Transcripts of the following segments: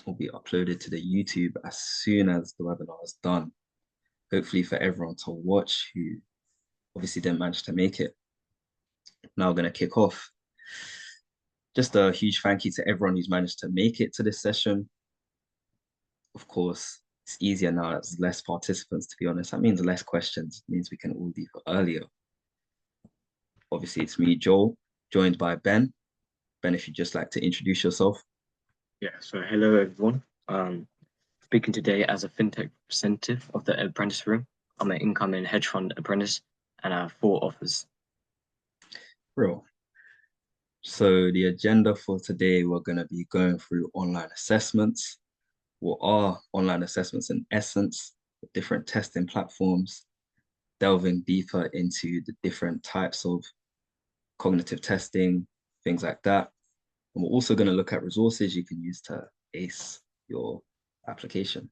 will be uploaded to the YouTube as soon as the webinar is done, hopefully for everyone to watch who obviously didn't manage to make it. Now we're going to kick off. Just a huge thank you to everyone who's managed to make it to this session. Of course, it's easier now. There's less participants, to be honest. That means less questions. It means we can all leave earlier. Obviously, it's me, Joel, joined by Ben. Ben, if you'd just like to introduce yourself. Yeah, so hello everyone. Speaking today as a fintech representative of the Apprentice room. I'm an incoming hedge fund apprentice and I have 4 offers. Bro. So the agenda for today, we're going to be going through online assessments. What are online assessments in essence, the different testing platforms, delving deeper into the different types of cognitive testing, things like that. And we're also going to look at resources you can use to ace your application.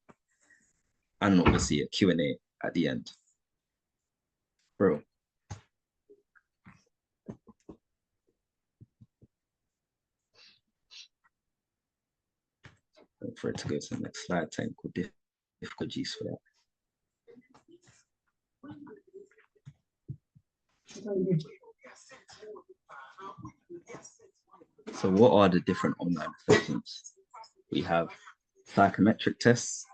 And obviously a Q&A at the end. Bro. Wait for it to go to the next slide, technical difficulties for that. So what are the different online assessments? We have psychometric tests,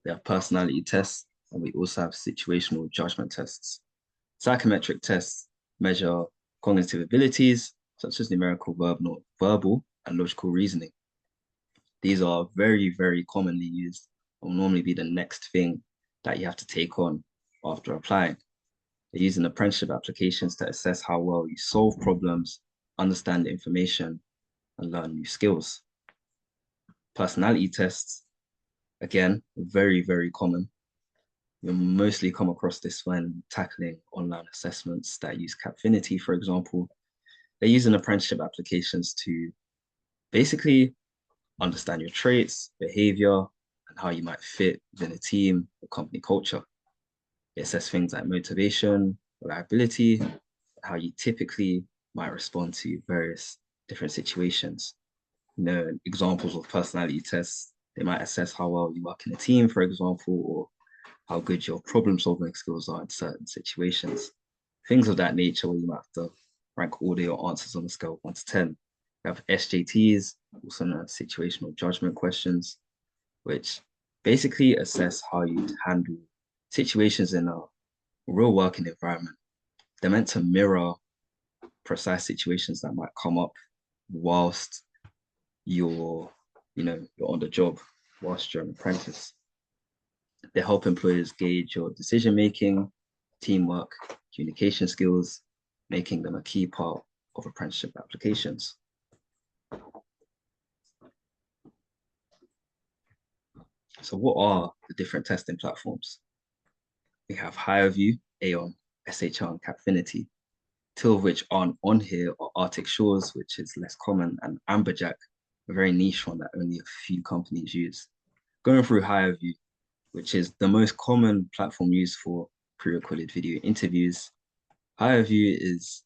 we have personality tests, and we also have situational judgment tests. Psychometric tests measure cognitive abilities, such as numerical, verbal, and logical reasoning. These are very, very commonly used and will normally be the next thing that you have to take on after applying. They're used in apprenticeship applications to assess how well you solve problems, understand information, and learn new skills. Personality tests, again, very, very common. You'll mostly come across this when tackling online assessments that use Capfinity, for example. They're used in apprenticeship applications to basically understand your traits, behavior, and how you might fit within a team or company culture. They assess things like motivation, reliability, how you typically might respond to various different situations. You know, examples of personality tests, they might assess how well you work in a team, for example, or how good your problem-solving skills are in certain situations. Things of that nature where you might have to rank all of your answers on a scale of 1 to 10. We have SJTs, also known as situational judgment questions, which basically assess how you'd handle situations in a real working environment. They're meant to mirror precise situations that might come up whilst you're on the job, whilst you're an apprentice. They help employers gauge your decision-making, teamwork, communication skills, making them a key part of apprenticeship applications. So what are the different testing platforms? We have HireVue, Aon, SHR, and Capfinity. 2 of which aren't on here are Arctic Shores, which is less common, and Amberjack, a very niche one that only a few companies use. Going through HireVue, which is the most common platform used for pre-recorded video interviews. HireVue is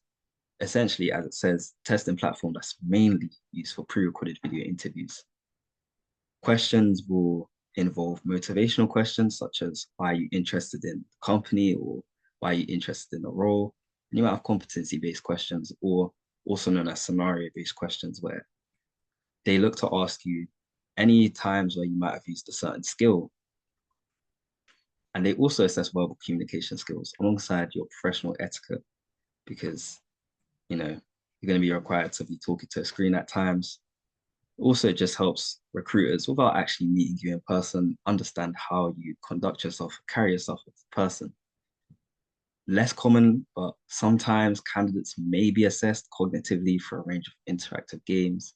essentially, as it says, testing platform that's mainly used for pre-recorded video interviews. Questions will involve motivational questions such as why are you interested in the company or why are you interested in the role? And you might have competency-based questions or also known as scenario-based questions where they look to ask you any times where you might have used a certain skill. And they also assess verbal communication skills alongside your professional etiquette because, you're going to be required to be talking to a screen at times. Also, it just helps recruiters, without actually meeting you in person, understand how you conduct yourself, carry yourself as a person. Less common, but sometimes candidates may be assessed cognitively for a range of interactive games.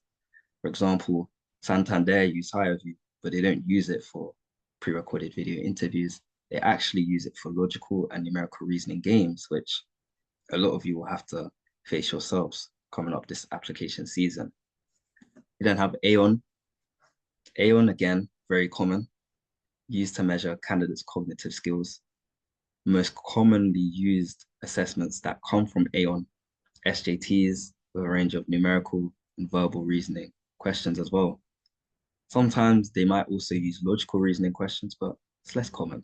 For example, Santander use HireVue, but they don't use it for pre-recorded video interviews. They actually use it for logical and numerical reasoning games, which a lot of you will have to face yourselves coming up this application season. We then have Aon. Aon, again, very common, used to measure candidates' cognitive skills. Most commonly used assessments that come from Aon, SJTs with a range of numerical and verbal reasoning questions as well. Sometimes they might also use logical reasoning questions, but it's less common.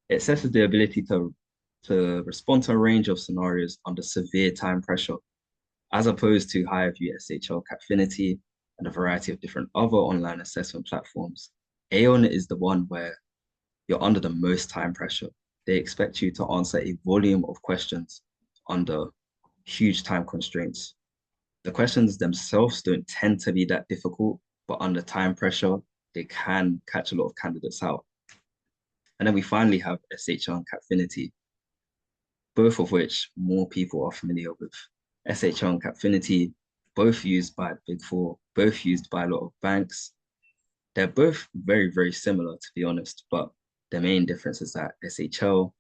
It assesses the ability to respond to a range of scenarios under severe time pressure, as opposed to higher view SHL Capfinity and a variety of different other online assessment platforms. Aon is the one where you're under the most time pressure. They expect you to answer a volume of questions under huge time constraints. The questions themselves don't tend to be that difficult, but under time pressure, they can catch a lot of candidates out. And then we finally have SHL and Capfinity, both of which more people are familiar with. SHL and Capfinity, both used by the Big Four, both used by a lot of banks. They're both very, very similar, to be honest, but the main difference is that SHL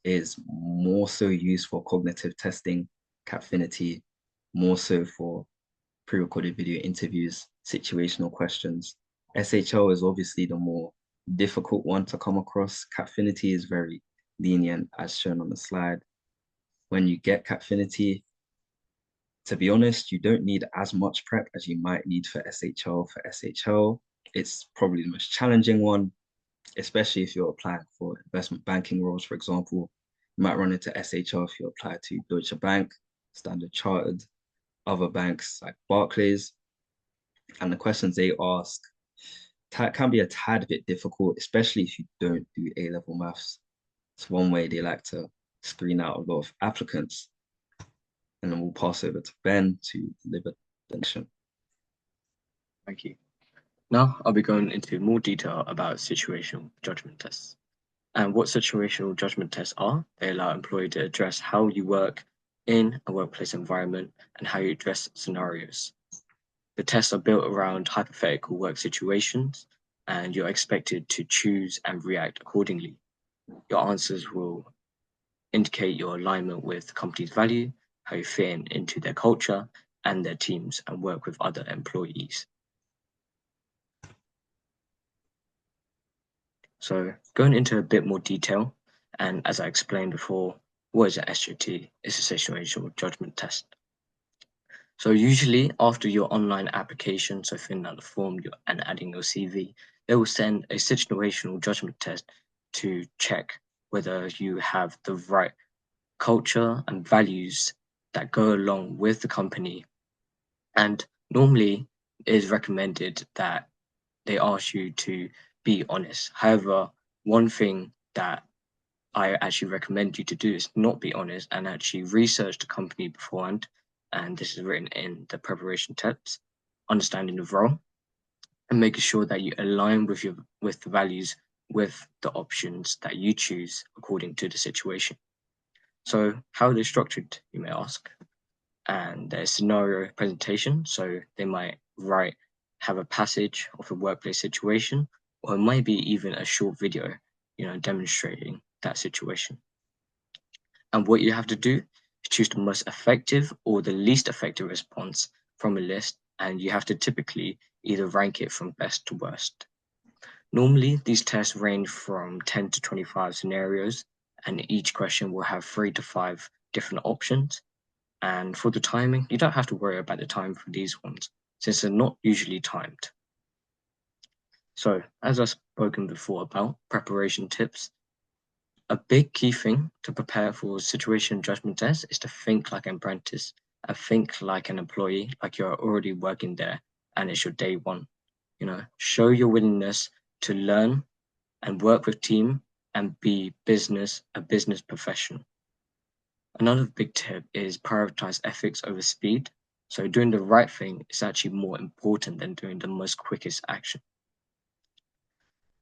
is more so used for cognitive testing, Capfinity more so for pre-recorded video interviews, situational questions. SHL is obviously the more difficult one to come across. Capfinity is very lenient, as shown on the slide. When you get Capfinity, to be honest, you don't need as much prep as you might need for SHL. For SHL, it's probably the most challenging one, especially if you're applying for investment banking roles, for example. You might run into SHL if you apply to Deutsche Bank, Standard Chartered, other banks like Barclays. And the questions they ask can be a tad bit difficult, especially if you don't do A-level maths. It's one way they like to screen out a lot of applicants. And then we'll pass over to Ben to deliver the mission. Thank you. Now I'll be going into more detail about situational judgment tests. And what situational judgment tests are. They allow employees to address how you work in a workplace environment and how you address scenarios. The tests are built around hypothetical work situations, and you're expected to choose and react accordingly. Your answers will indicate your alignment with the company's value, how you fit into their culture and their teams, and work with other employees. So going into a bit more detail, and as I explained before, what is an SJT? It's a situational judgment test. So usually after your online application, so filling out the form and adding your CV, they will send a situational judgment test to check whether you have the right culture and values that go along with the company. And normally it is recommended that they ask you to be honest. However, one thing that I actually recommend you to do is not be honest and actually research the company beforehand. And this is written in the preparation tips, understanding the role and making sure that you align with the values with the options that you choose according to the situation. So how are they structured, you may ask? And there's scenario presentation. So they might have a passage of a workplace situation, or it might be even a short video, demonstrating that situation. And what you have to do is choose the most effective or the least effective response from a list, and you have to typically either rank it from best to worst. Normally, these tests range from 10 to 25 scenarios, and each question will have 3 to 5 different options. And for the timing, you don't have to worry about the time for these ones, since they're not usually timed. So, as I've spoken before about preparation tips, a big key thing to prepare for situation judgment tests is to think like an apprentice and think like an employee, like you're already working there and it's your day one. Show your willingness to learn and work with team and be a business professional. Another big tip is prioritize ethics over speed. So doing the right thing is actually more important than doing the most quickest action.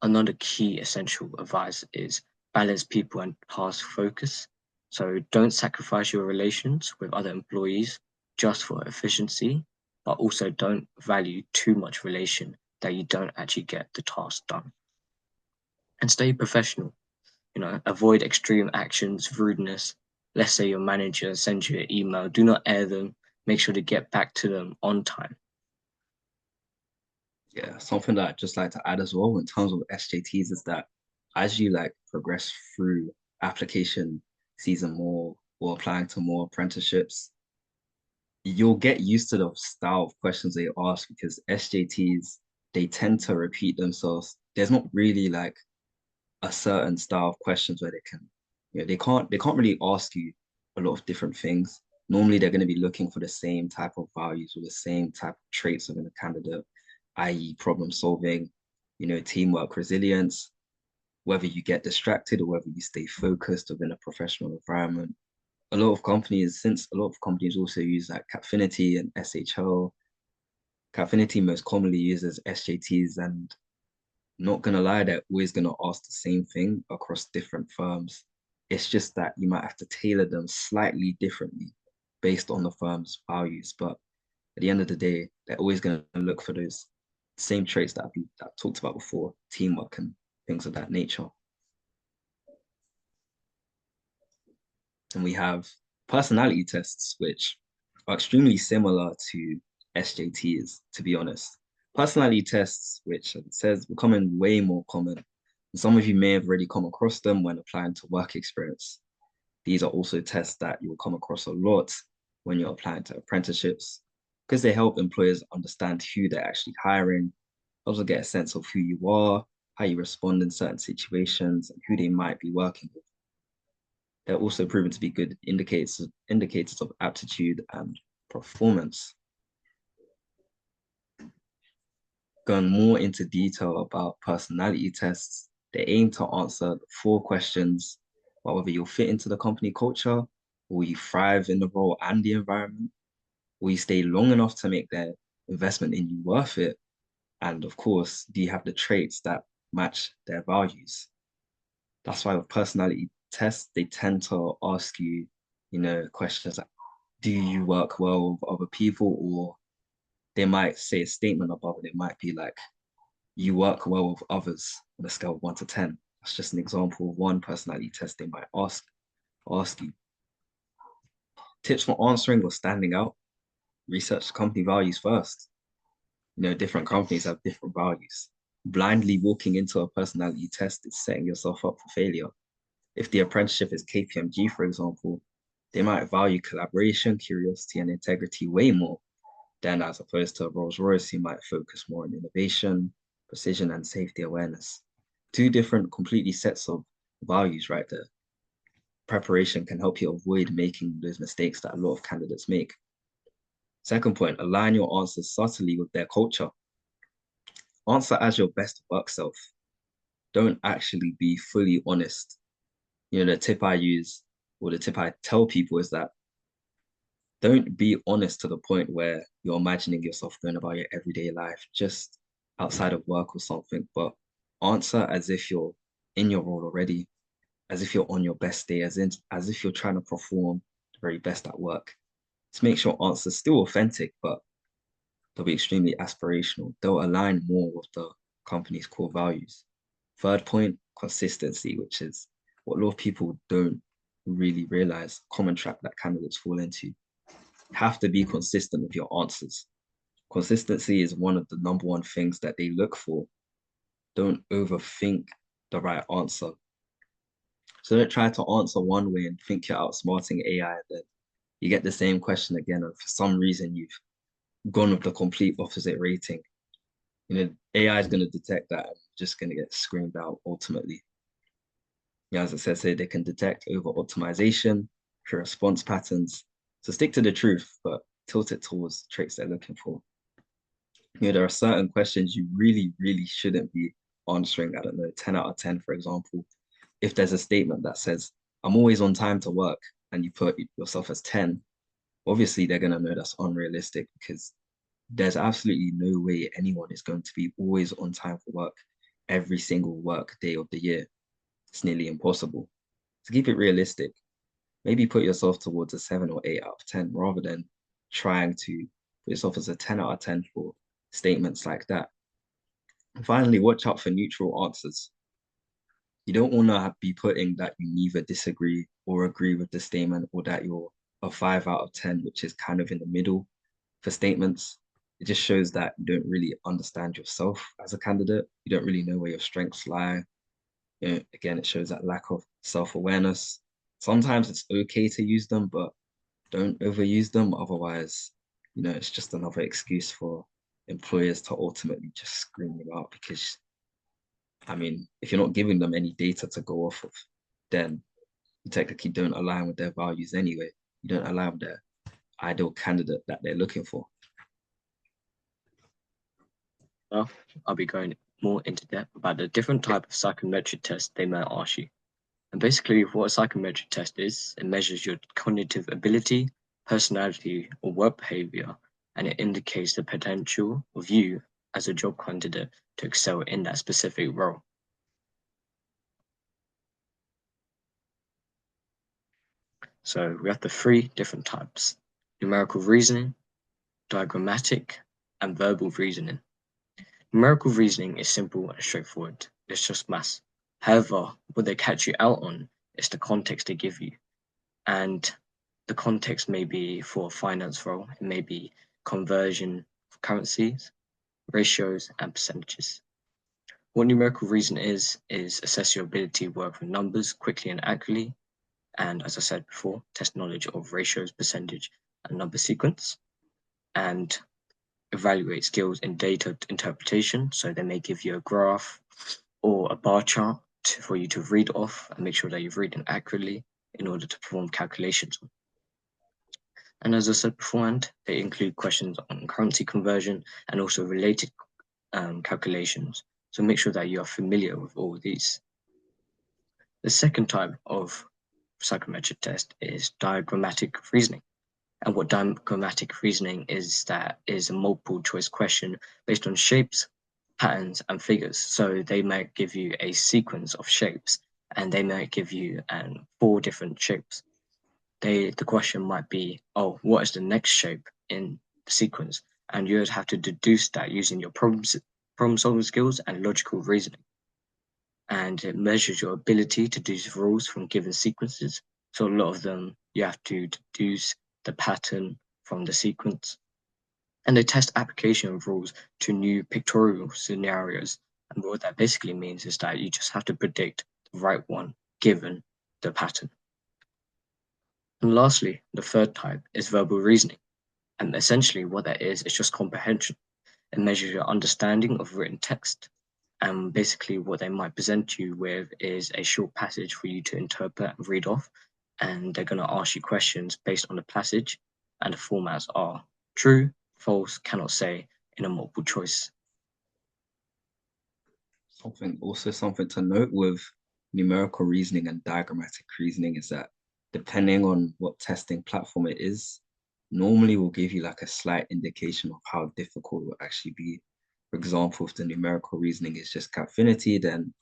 Another key essential advice is balance people and task focus. So don't sacrifice your relations with other employees just for efficiency, but also don't value too much relation that you don't actually get the task done. And stay professional. Avoid extreme actions, rudeness. Let's say your manager sends you an email, do not air them. Make sure to get back to them on time. Yeah, something that I'd just like to add as well in terms of SJTs is that as you progress through application season more or applying to more apprenticeships, you'll get used to the style of questions they ask because SJTs, they tend to repeat themselves. There's not really like a certain style of questions where they can, they can't really ask you a lot of different things. Normally, they're going to be looking for the same type of values or the same type of traits within a candidate, i.e., problem solving, teamwork, resilience, whether you get distracted or whether you stay focused within a professional environment. Since a lot of companies also use like Capfinity and SHL, Capfinity most commonly uses SJTs, and not gonna lie, they're always gonna ask the same thing across different firms. It's just that you might have to tailor them slightly differently based on the firm's values. But at the end of the day, they're always gonna look for those same traits that I've talked about before, teamwork and things of that nature. And we have personality tests, which are extremely similar to SJTs, to be honest. Personality tests, which it says becoming way more common. And some of you may have already come across them when applying to work experience. These are also tests that you'll come across a lot when you're applying to apprenticeships, because they help employers understand who they're actually hiring, also get a sense of who you are, how you respond in certain situations, and who they might be working with. They're also proven to be good indicators of aptitude and performance. Going more into detail about personality tests, they aim to answer the 4 questions about whether you'll fit into the company culture, will you thrive in the role and the environment, will you stay long enough to make their investment in you worth it, and of course, do you have the traits that match their values? That's why with personality tests, they tend to ask you, questions like, do you work well with other people? Or they might say a statement above it. It might be like, you work well with others on a scale of 1 to 10. That's just an example of one personality test they might ask you. Tips for answering or standing out: research company values first. Different companies have different values. Blindly walking into a personality test is setting yourself up for failure. If the apprenticeship is KPMG, for example, they might value collaboration, curiosity, and integrity way more than as opposed to Rolls-Royce, who might focus more on innovation, precision, and safety awareness. 2 different completely sets of values right there. Preparation can help you avoid making those mistakes that a lot of candidates make. Second point, align your answers subtly with their culture. Answer as your best work self. Don't actually be fully honest. The tip I use, or the tip I tell people, is that don't be honest to the point where you're imagining yourself going about your everyday life just outside of work or something, but answer as if you're in your role already, as if you're on your best day, as if you're trying to perform the very best at work. To make sure answers still authentic, but they'll be extremely aspirational. They'll align more with the company's core values. Third point, consistency, which is what a lot of people don't really realize, common trap that candidates fall into. You have to be consistent with your answers. Consistency is one of the #1 things that they look for. Don't overthink the right answer. So don't try to answer one way and think you're outsmarting AI, then you get the same question again, and for some reason you've gone with the complete opposite rating. AI is going to detect that and just going to get screamed out ultimately. As I said, they can detect over optimization, response patterns. So stick to the truth, but tilt it towards traits they're looking for. There are certain questions you really, really shouldn't be answering. I don't know, 10 out of 10, for example. If there's a statement that says, I'm always on time to work, and you put yourself as 10, obviously they're going to know that's unrealistic, because there's absolutely no way anyone is going to be always on time for work every single work day of the year. It's nearly impossible. To keep it realistic, maybe put yourself towards a 7 or 8 out of 10 rather than trying to put yourself as a 10 out of 10 for statements like that. And finally, watch out for neutral answers. You don't want to be putting that you neither disagree or agree with the statement, or that you're a 5 out of 10, which is kind of in the middle for statements. It just shows that you don't really understand yourself as a candidate. You don't really know where your strengths lie. Again, it shows that lack of self-awareness. Sometimes it's okay to use them, but don't overuse them. Otherwise, it's just another excuse for employers to ultimately just screen you out because, I mean, if you're not giving them any data to go off of, then you technically don't align with their values anyway. You don't align with their ideal candidate that they're looking for. Now, I'll be going more into depth about the different type of psychometric tests they might ask you. And basically, what a psychometric test is, it measures your cognitive ability, personality, or work behavior, and it indicates the potential of you as a job candidate to excel in that specific role. So we have the three different types: numerical reasoning, diagrammatic, and verbal reasoning. Numerical reasoning is simple and straightforward. It's just maths. However, what they catch you out on is the context they give you. And the context may be for a finance role, it may be conversion of currencies, ratios, and percentages. What numerical reason is assess your ability to work with numbers quickly and accurately, and as I said before, test knowledge of ratios, percentage, and number sequence, and evaluate skills in data interpretation. So they may give you a graph or a bar chart for you to read off and make sure that you're reading accurately in order to perform calculations. And as I said beforehand, they include questions on currency conversion and also related calculations. So make sure that you are familiar with all of these. The second type of psychometric test is diagrammatic reasoning. And what diagrammatic reasoning is, that is a multiple choice question based on shapes, patterns, and figures. So they might give you a sequence of shapes and they might give you 4 different shapes. The question might be, oh, what is the next shape in the sequence? And you would have to deduce that using your problem solving skills and logical reasoning. And it measures your ability to deduce rules from given sequences. So a lot of them, you have to deduce the pattern from the sequence. And they test application of rules to new pictorial scenarios. And what that basically means is that you just have to predict the right one given the pattern. And lastly, the third type is verbal reasoning. And essentially what that is just comprehension. It measures your understanding of written text. And basically what they might present you with is a short passage for you to interpret and read off. And they're going to ask you questions based on the passage. And the formats are true, false, cannot say, in a multiple choice. Something to note with numerical reasoning and diagrammatic reasoning is that depending on what testing platform it is, normally will give you like a slight indication of how difficult it will actually be. For example, if the numerical reasoning is just Capfinity, then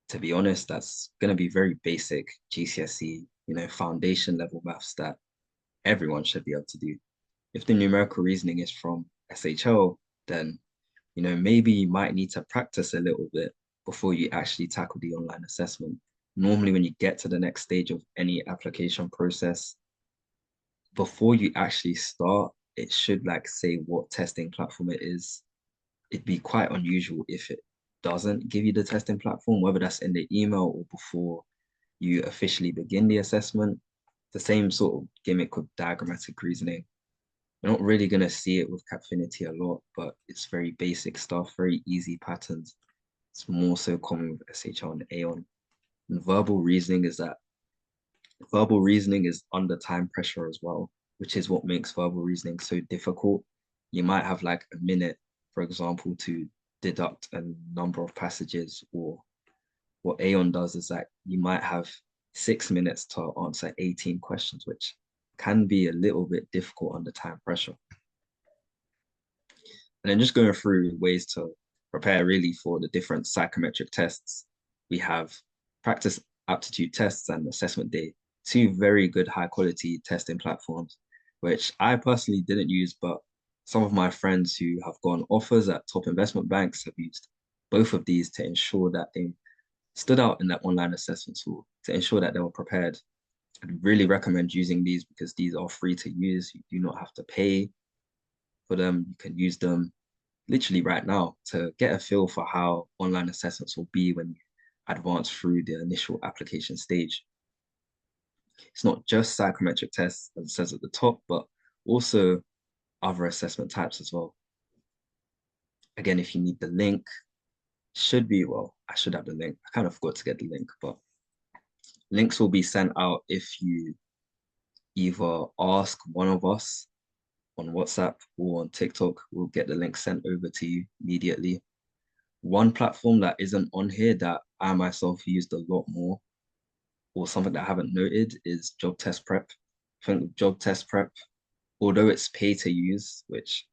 to be honest, that's going to be very basic GCSE, foundation level maths that everyone should be able to do. If the numerical reasoning is from SHL, then maybe you might need to practice a little bit before you actually tackle the online assessment. Normally, when you get to the next stage of any application process, before you actually start, it should like say what testing platform it is. It'd be quite unusual if it doesn't give you the testing platform, whether that's in the email or before you officially begin the assessment. The same sort of gimmick with diagrammatic reasoning. You're not really going to see it with Capfinity a lot, but it's very basic stuff, very easy patterns. It's more so common with SHL and Aon. And verbal reasoning is under time pressure as well, which is what makes verbal reasoning so difficult. You might have like a minute, for example, to deduct a number of passages, or what Aon does is that you might have 6 minutes to answer 18 questions, which can be a little bit difficult under time pressure. And then just going through ways to prepare really for the different psychometric tests. We have practice aptitude tests and assessment day, 2 very good high quality testing platforms, which I personally didn't use, but some of my friends who have gone offers at top investment banks have used both of these to ensure that they stood out in that online assessment tool, to ensure that they were prepared. I'd really recommend using these because these are free to use. You do not have to pay for them. You can use them literally right now to get a feel for how online assessments will be when you advance through the initial application stage. It's not just psychometric tests, as it says at the top, but also other assessment types as well. Again, if you need the link, should be, well, I should have the link. I kind of forgot to get the link, but links will be sent out if you either ask one of us on WhatsApp or on TikTok. We'll get the link sent over to you immediately. One platform that isn't on here that I myself used a lot more, or something that I haven't noted, is Job Test Prep. I think Job Test Prep, although it's pay to use, which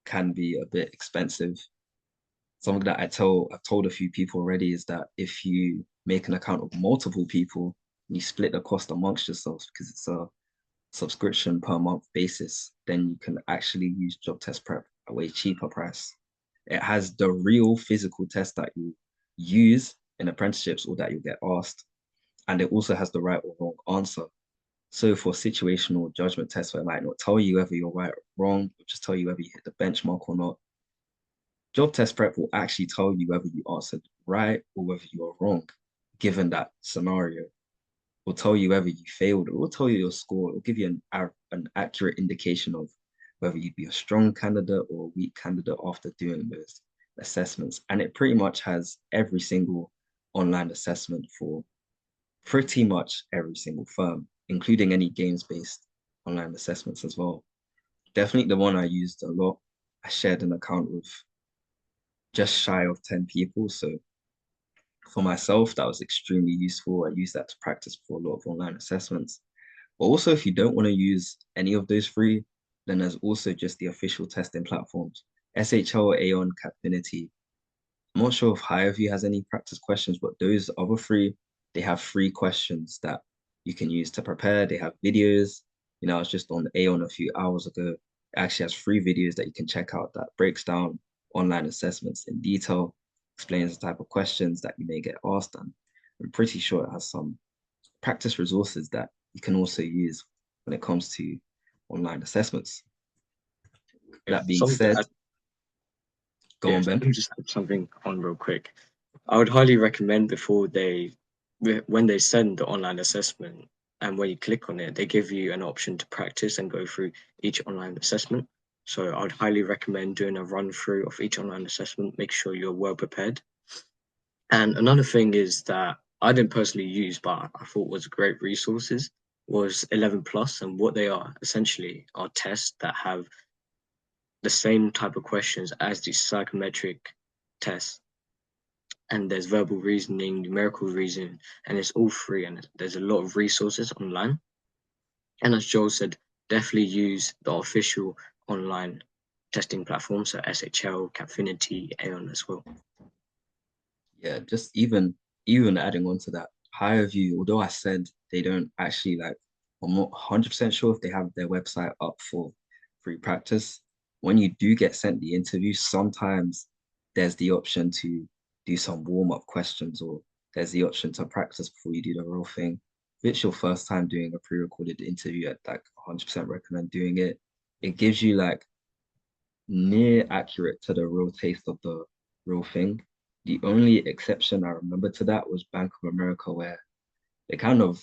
can be a bit expensive, something that I've told a few people already is that if you make an account of multiple people, you split the cost amongst yourselves because it's a subscription per month basis, then you can actually use Job Test Prep at a way cheaper price. It has the real physical test that you use in apprenticeships or that you get asked. And it also has the right or wrong answer. So for situational judgment tests, where it might not tell you whether you're right or wrong, it'll just tell you whether you hit the benchmark or not. Job Test Prep will actually tell you whether you answered right or whether you are wrong, given that scenario. Will tell you whether you failed. It will tell you your score. It will give you an accurate indication of whether you'd be a strong candidate or a weak candidate after doing those assessments. And it pretty much has every single online assessment for pretty much every single firm, including any games-based online assessments as well. Definitely the one I used a lot. I shared an account with just shy of 10 people. So for myself, that was extremely useful. I used that to practice for a lot of online assessments. But also, if you don't want to use any of those three, then there's also just the official testing platforms, SHL, Aon, Capfinity. I'm not sure if HireVue has any practice questions, but those other three, they have free questions that you can use to prepare. They have videos. You know, I was just on Aon a few hours ago. It actually has free videos that you can check out that breaks down online assessments in detail, explains the type of questions that you may get asked. And I'm pretty sure it has some practice resources that you can also use when it comes to online assessments. That being said, go on, Yes, Ben. let me just add something on real quick. I would highly recommend when they send the online assessment and when you click on it, they give you an option to practice and go through each online assessment. So I would highly recommend doing a run through of each online assessment, make sure you're well prepared. And another thing is that I didn't personally use, but I thought was great resources was 11 Plus, and what they are essentially are tests that have the same type of questions as the psychometric tests. And there's verbal reasoning, numerical reasoning, and it's all free. And there's a lot of resources online. And as Joel said, definitely use the official online testing platforms, so SHL, Capfinity, Aon as well. Yeah, just even adding on to that, HireVue, although I said they don't actually like, I'm not 100% sure if they have their website up for free practice. When you do get sent the interview, sometimes there's the option to do some warm-up questions, or there's the option to practice before you do the real thing. If it's your first time doing a pre-recorded interview, I'd like 100% recommend doing it. It gives you like near accurate to the real taste of the real thing. The only exception I remember to that was Bank of America, where they kind of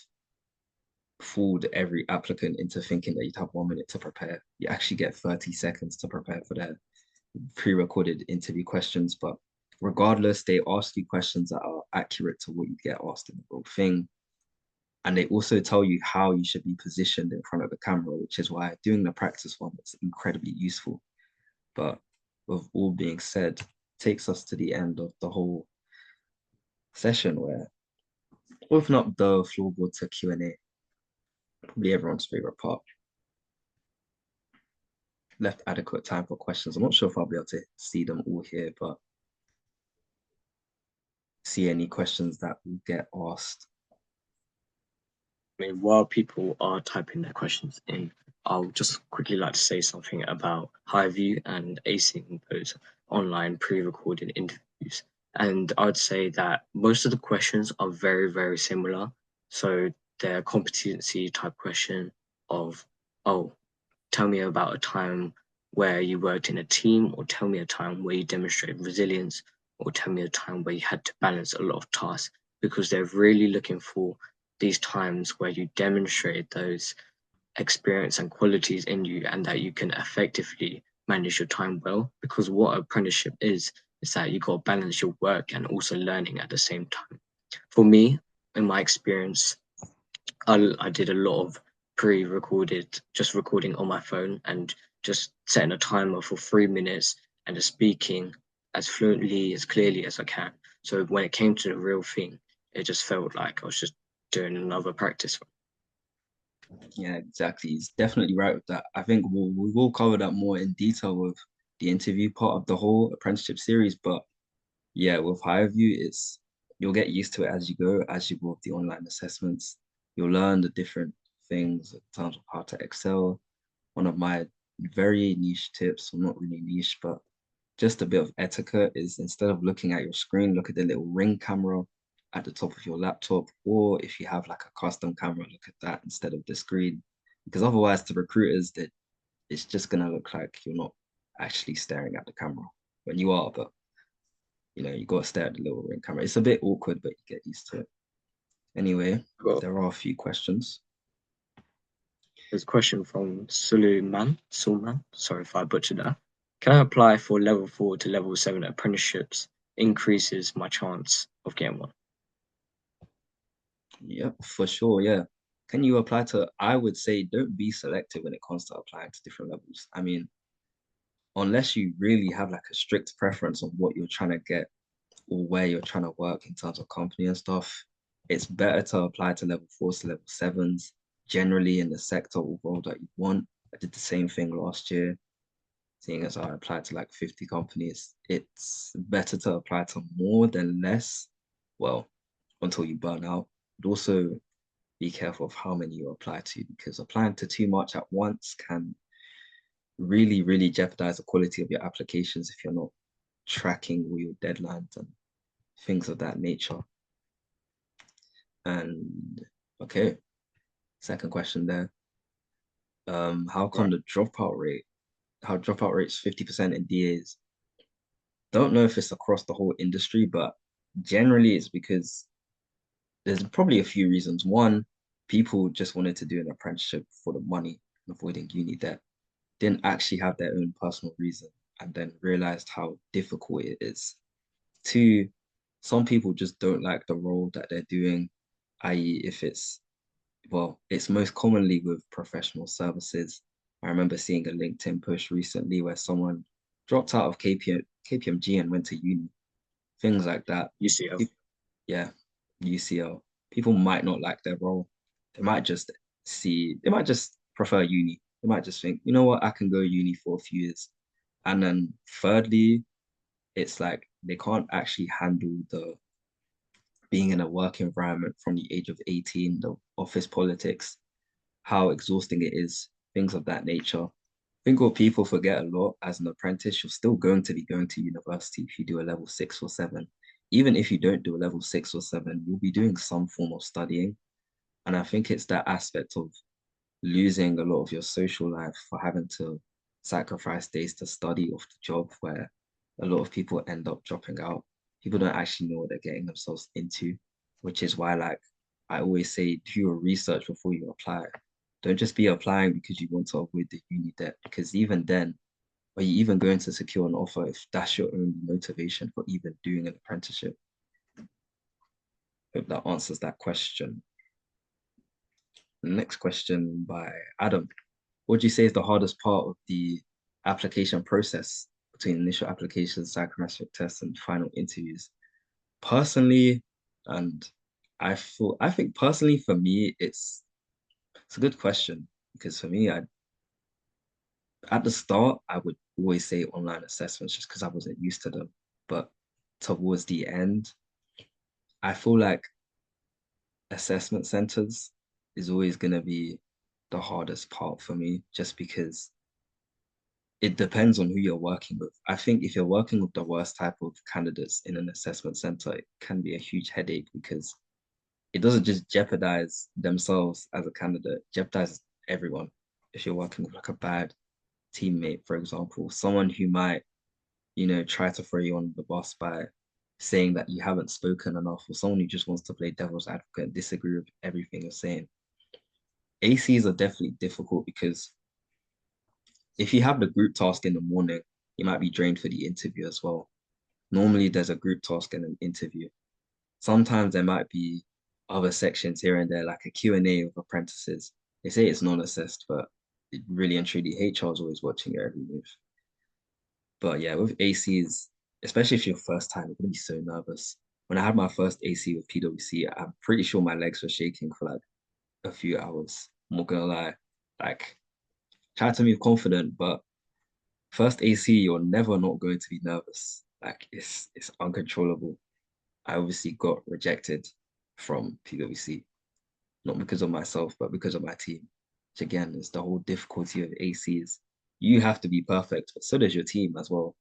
fooled every applicant into thinking that you'd have 1 minute to prepare. You actually get 30 seconds to prepare for their pre-recorded interview questions. But regardless, they ask you questions that are accurate to what you get asked in the real thing. And they also tell you how you should be positioned in front of the camera, which is why doing the practice one is incredibly useful. But with all being said, takes us to the end of the whole session where we've opened up the floorboard to Q&A, probably everyone's favorite part. Left adequate time for questions. I'm not sure if I'll be able to see them all here, but see any questions that will get asked. I mean, while people are typing their questions in, I'll just quickly like to say something about HireVue and acing those online pre-recorded interviews. And I'd say that most of the questions are very, very similar. So they're competency type question of, oh, tell me about a time where you worked in a team, or tell me a time where you demonstrated resilience, or tell me a time where you had to balance a lot of tasks, because they're really looking for these times where you demonstrate those experience and qualities in you and that you can effectively manage your time well, because what apprenticeship is that you got to balance your work and also learning at the same time. For me, in my experience, I did a lot of pre-recorded, just recording on my phone and just setting a timer for 3 minutes and just speaking as fluently, as clearly as I can. So when it came to the real thing, it just felt like I was just doing another practice. Yeah, exactly. He's definitely right with that. I think we will cover that more in detail with the interview part of the whole apprenticeship series. But yeah, with Highview, it's you'll get used to it as you go, as you go with the online assessments. You'll learn the different things in terms of how to excel. One of my very niche tips, well, not really niche, but just a bit of etiquette is instead of looking at your screen, look at the little ring camera at the top of your laptop, or if you have like a custom camera, look at that instead of the screen. Because otherwise, to recruiters, that it's just gonna look like you're not actually staring at the camera when you are, but you got to stare at the little ring camera. It's a bit awkward, but you get used to it. Anyway, Well, there are a few questions. there's a question from Sulman. Sorry if I butchered that. Can I apply for level 4 to level 7 apprenticeships? Increases my chance of getting one. Yep, for sure. Yeah. Can you apply to, I would say, don't be selective when it comes to applying to different levels. I mean, unless you really have like a strict preference on what you're trying to get or where you're trying to work in terms of company and stuff, it's better to apply to level 4s to level 7s, generally in the sector or role that you want. I did the same thing last year, seeing as I applied to like 50 companies. It's better to apply to more than less, well, until you burn out. But also be careful of how many you apply to, because applying to too much at once can really, really jeopardize the quality of your applications if you're not tracking all your deadlines and things of that nature. And okay, second question there. How come Right. the dropout rate's 50% in DAs? Don't know if it's across the whole industry, but generally it's because there's probably a few reasons. One, people just wanted to do an apprenticeship for the money and avoiding uni debt, didn't actually have their own personal reason, and then realized how difficult it is. Two, some people just don't like the role that they're doing, i.e., if it's, well, it's most commonly with professional services. I remember seeing a LinkedIn post recently where someone dropped out of KPMG and went to uni, things like that. UCL. Yeah, UCL. People might not like their role. They might just prefer uni. They might just think, you know what, I can go uni for a few years. And then thirdly, it's like they can't actually handle the being in a work environment from the age of 18, the office politics, how exhausting it is, things of that nature. I think what people forget a lot as an apprentice, you're still going to be going to university if you do a level 6 or 7. Even if you don't do a level 6 or 7, you'll be doing some form of studying. And I think it's that aspect of losing a lot of your social life for having to sacrifice days to study off the job where a lot of people end up dropping out. People don't actually know what they're getting themselves into, which is why, like, I always say, do your research before you apply. Don't just be applying because you want to avoid the uni debt, because even then, are you even going to secure an offer if that's your only motivation for even doing an apprenticeship? Hope that answers that question. Next question by Adam. What do you say is the hardest part of the application process between initial applications, psychometric tests, and final interviews? Personally, and I think personally for me, it's a good question because for me, at the start I would always say online assessments just because I wasn't used to them. But towards the end, I feel like assessment centers is always gonna be the hardest part for me, just because it depends on who you're working with. I think if you're working with the worst type of candidates in an assessment center, it can be a huge headache because it doesn't just jeopardize themselves as a candidate, it jeopardizes everyone. If you're working with like a bad teammate, for example, someone who might, try to throw you on the bus by saying that you haven't spoken enough, or someone who just wants to play devil's advocate and disagree with everything you're saying. ACs are definitely difficult because if you have the group task in the morning, you might be drained for the interview as well. Normally, there's a group task and an interview. Sometimes there might be other sections here and there, like a Q&A of apprentices. They say it's non-assessed, but really and truly, HR is always watching your every move. But yeah, with ACs, especially if you're first time, you're gonna be so nervous. When I had my first AC with PwC, I'm pretty sure my legs were shaking for like a few hours. I'm not gonna lie. Like, try to move confident, but first AC, you're never not going to be nervous. Like it's uncontrollable. I obviously got rejected from PwC, not because of myself, but because of my team. Which again is the whole difficulty of ACs. You have to be perfect, but so does your team as well.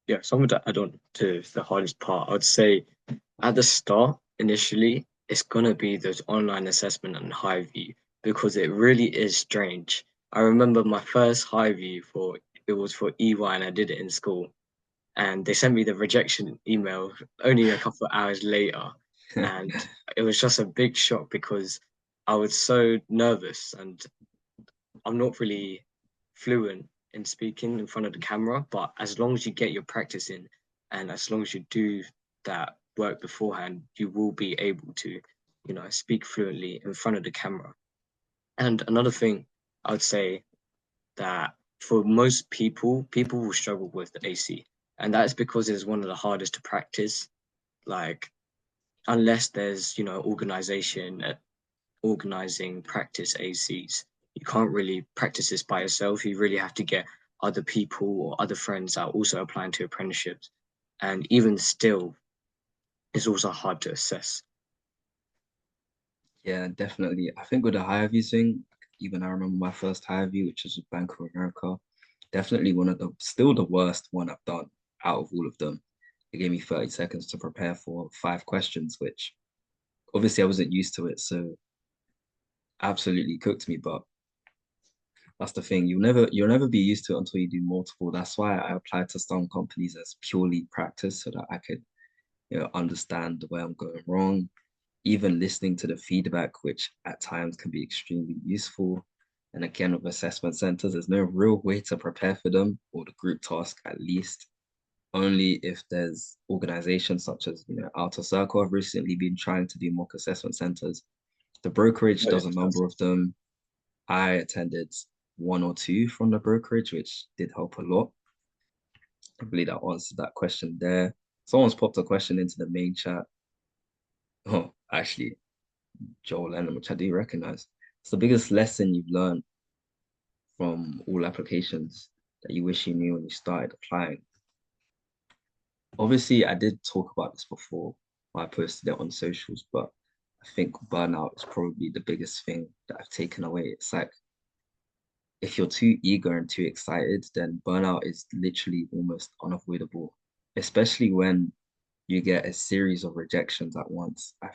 Yeah, something to add on to the hardest part, I'd say at the start, initially, it's gonna be those online assessment and high view because it really is strange. I remember my first high view for it was for EY and I did it in school. And they sent me the rejection email only a couple of hours later. And it was just a big shock because I was so nervous and I'm not really fluent in speaking in front of the camera, but as long as you get your practice in and as long as you do that work beforehand, you will be able to, speak fluently in front of the camera. And another thing I would say that for most people, people will struggle with the AC. And that's because it's one of the hardest to practice. Like, unless there's, organization organizing practice ACs. You can't really practice this by yourself. You really have to get other people or other friends that are also applying to apprenticeships. And even still, it's also hard to assess. Yeah, definitely. I think with the higher view thing, even I remember my first higher view, which was with Bank of America, definitely one of the still the worst one I've done out of all of them. It gave me 30 seconds to prepare for 5 questions, which obviously I wasn't used to it, so absolutely cooked me. But that's the thing. You'll never be used to it until you do multiple. That's why I applied to some companies as purely practice so that I could, understand where I'm going wrong, even listening to the feedback, which at times can be extremely useful. And again, with assessment centers, there's no real way to prepare for them or the group task at least. Only if there's organizations such as, Outer Circle have recently been trying to do mock assessment centers. The brokerage Oh, yeah, does a number of them. I attended one or two from the brokerage, which did help a lot. I believe that answers that question there. Someone's popped a question into the main chat. Oh, actually, Joel Lennon, which I do recognize. It's the biggest lesson you've learned from all applications that you wish you knew when you started applying. Obviously, I did talk about this before. I posted it on socials, but I think burnout is probably the biggest thing that I've taken away. It's like if you're too eager and too excited, then burnout is literally almost unavoidable, especially when you get a series of rejections at once. I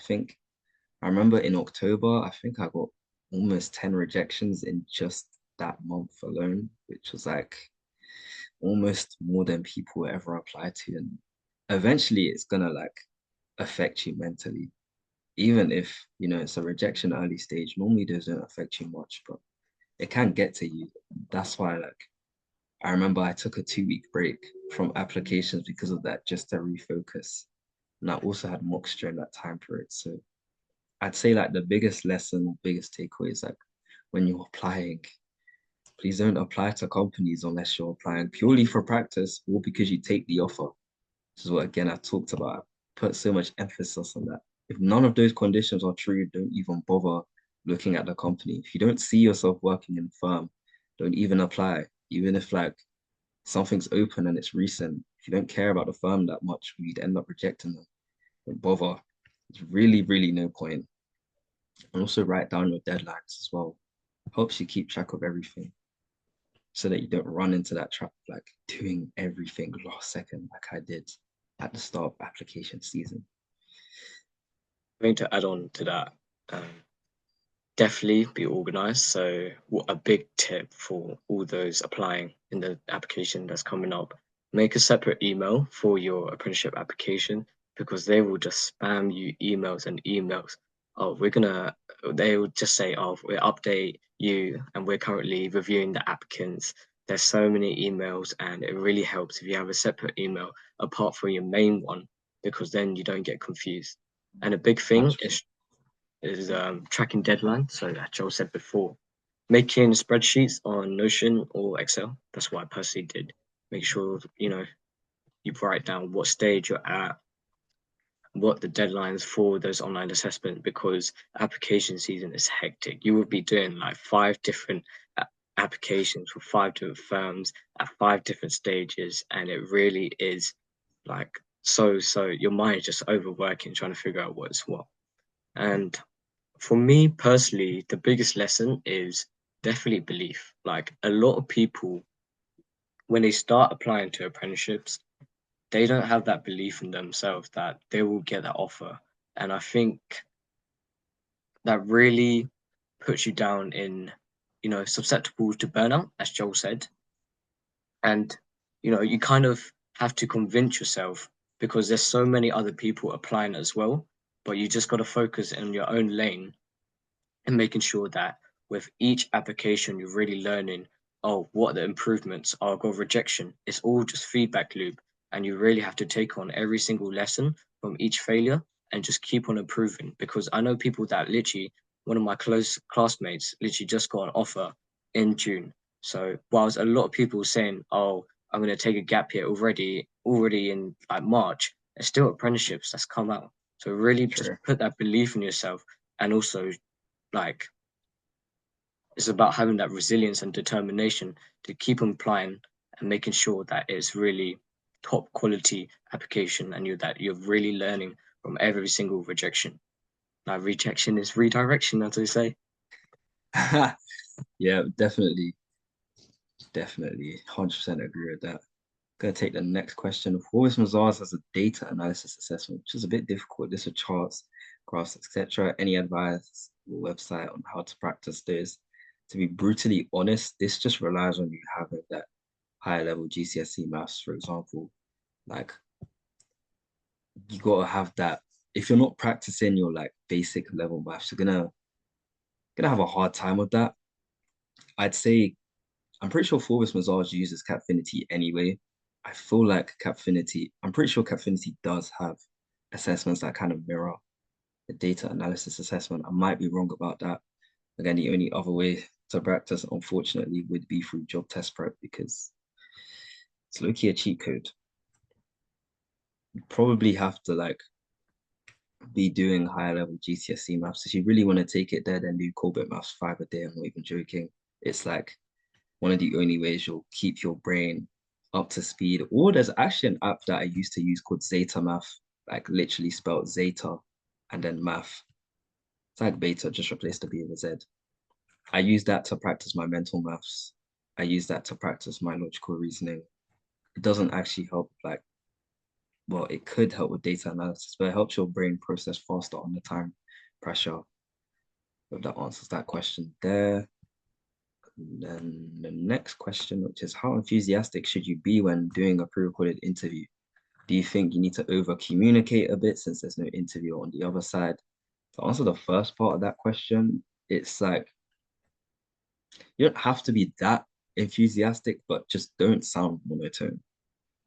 remember in October, I think I got almost 10 rejections in just that month alone, which was like almost more than people ever applied to. And eventually it's gonna like affect you mentally. Even if, it's a rejection early stage, normally those don't affect you much, but it can get to you. That's why like I remember I took a 2 week break from applications because of that, just to refocus. And I also had mocks during that time period. So I'd say like the biggest lesson or biggest takeaway is like when you're applying, please don't apply to companies unless you're applying purely for practice or because you take the offer. This is what again I talked about. I put so much emphasis on that. If none of those conditions are true, don't even bother looking at the company. If you don't see yourself working in a firm, don't even apply. Even if like something's open and it's recent, if you don't care about the firm that much, you'd end up rejecting them. Don't bother. There's really, really no point. And also write down your deadlines as well. Helps you keep track of everything so that you don't run into that trap of like doing everything last second like I did at the start of application season. I think to add on to that, definitely be organized. So, what a big tip for all those applying in the application that's coming up, make a separate email for your apprenticeship application because they will just spam you emails and emails. oh, they would just say, oh, we update you and we're currently reviewing the applicants. There's so many emails, and it really helps if you have a separate email apart from your main one, because then you don't get confused. And a big thing 100%. is tracking deadlines. So as Joel said before, making spreadsheets on Notion or Excel. That's what I personally did. Make sure, you write down what stage you're at, what the deadlines for those online assessment, because application season is hectic. You will be doing like 5 different applications for 5 different firms at 5 different stages, and it really is like so your mind is just overworking trying to figure out what's what. And for me personally, the biggest lesson is definitely belief. Like a lot of people, when they start applying to apprenticeships, they don't have that belief in themselves that they will get that offer. And I think that really puts you down in, susceptible to burnout, as Joel said. And, you kind of have to convince yourself, because there's so many other people applying as well, but you just got to focus in your own lane and making sure that with each application, you're really learning, oh, what the improvements are of rejection. It's all just feedback loop. And you really have to take on every single lesson from each failure and just keep on improving. Because I know people that literally, one of my close classmates literally just got an offer in June. So whilst a lot of people were saying, oh, I'm going to take a gap year already in like March, there's still apprenticeships that's come out. So really just True. put that belief in yourself, and also like it's about having that resilience and determination to keep applying and making sure that it's really top quality application, and you're really learning from every single rejection. Now rejection is redirection, as they say. Yeah, definitely 100% agree with that. Gonna take the next question. Forest Mazars has a data analysis assessment, which is a bit difficult. This with charts, graphs, etc. Any advice or website on how to practice this? To be brutally honest, this just relies on you having that higher level GCSE maths, for example. Like you gotta have that. If you're not practicing your like basic level maths, you're gonna have a hard time with that. I'd say I'm pretty sure Forbes Mazars uses Capfinity anyway. I feel like Capfinity, I'm pretty sure Capfinity does have assessments that kind of mirror the data analysis assessment. I might be wrong about that. Again, the only other way to practice, unfortunately, would be through job test prep because it's low-key a cheat code. You probably have to like be doing higher level GCSE maths. If you really want to take it there, then do Colbert Maths 5 a day. I'm not even joking. It's like one of the only ways you'll keep your brain up to speed. Or there's actually an app that I used to use called Zeta Math, like literally spelled Zeta and then math. It's like beta, just replace the B with a Z. I use that to practice my mental maths. I use that to practice my logical reasoning. It doesn't actually help, like, well, it could help with data analysis, but it helps your brain process faster under time pressure. If that answers that question there. And then the next question, which is how enthusiastic should you be when doing a pre-recorded interview? Do you think you need to over communicate a bit since there's no interview on the other side? To answer the first part of that question, it's like you don't have to be that enthusiastic, but just don't sound monotone.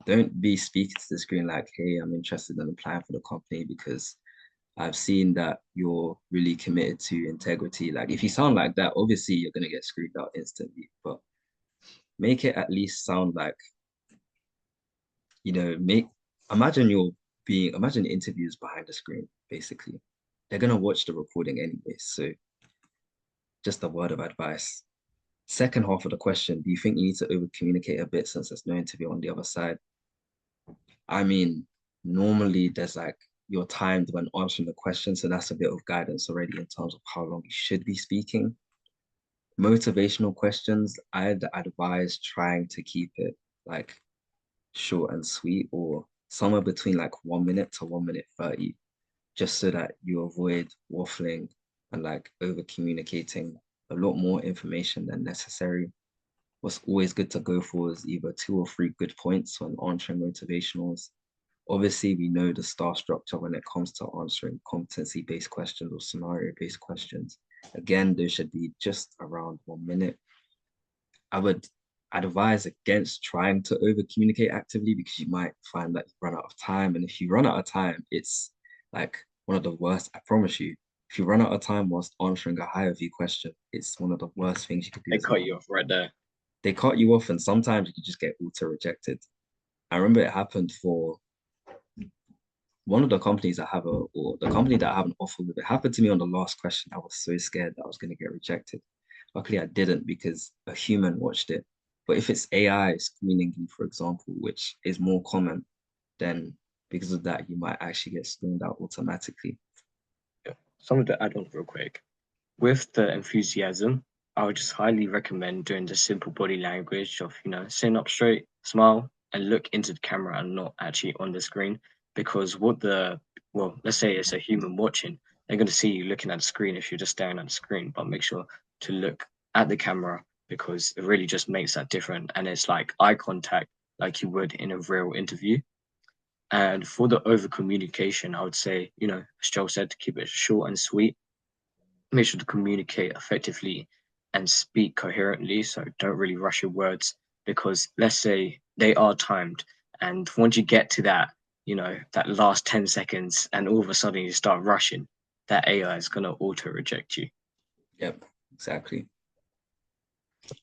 Don't be speaking to the screen like, hey, I'm interested in applying for the company because I've seen that you're really committed to integrity. Like if you sound like that, obviously you're gonna get screwed out instantly. But make it at least sound like, make imagine interviews behind the screen, basically. They're gonna watch the recording anyway. So just a word of advice. Second half of the question, do you think you need to over communicate a bit since there's no interview on the other side? I mean, normally there's like you're timed when answering the question, so that's a bit of guidance already in terms of how long you should be speaking. Motivational questions, I'd advise trying to keep it like short and sweet or somewhere between like 1 minute to 1 minute 30, just so that you avoid waffling and like over communicating a lot more information than necessary. What's always good to go for is either 2 or 3 good points when answering motivationals. Obviously, we know the star structure when it comes to answering competency-based questions or scenario-based questions. Again, those should be just around 1 minute. I would advise against trying to over communicate actively because you might find that you run out of time. And if you run out of time, it's like one of the worst, I promise you. If you run out of time whilst answering a higher view question, it's one of the worst things you could do They as cut well. you off right there. They cut you off, and sometimes you just get auto rejected. I remember it happened for one of the companies I have or the company that I have an offer with. It happened to me on the last question. I was so scared that I was going to get rejected. Luckily, I didn't because a human watched it. But if it's AI screening you, for example, which is more common, then because of that, you might actually get screened out automatically. Yeah. Some of the add-ons real quick. With the enthusiasm, I would just highly recommend doing the simple body language of, sitting up straight, smile, and look into the camera and not actually on the screen. Because let's say it's a human watching, they're going to see you looking at the screen if you're just staring at the screen, but make sure to look at the camera because it really just makes that different. And it's like eye contact, like you would in a real interview. And for the over communication, I would say, as Joel said, to keep it short and sweet, make sure to communicate effectively and speak coherently. So don't really rush your words because let's say they are timed. And once you get to that, that last 10 seconds and all of a sudden you start rushing, that AI is going to auto reject you. Yep, exactly.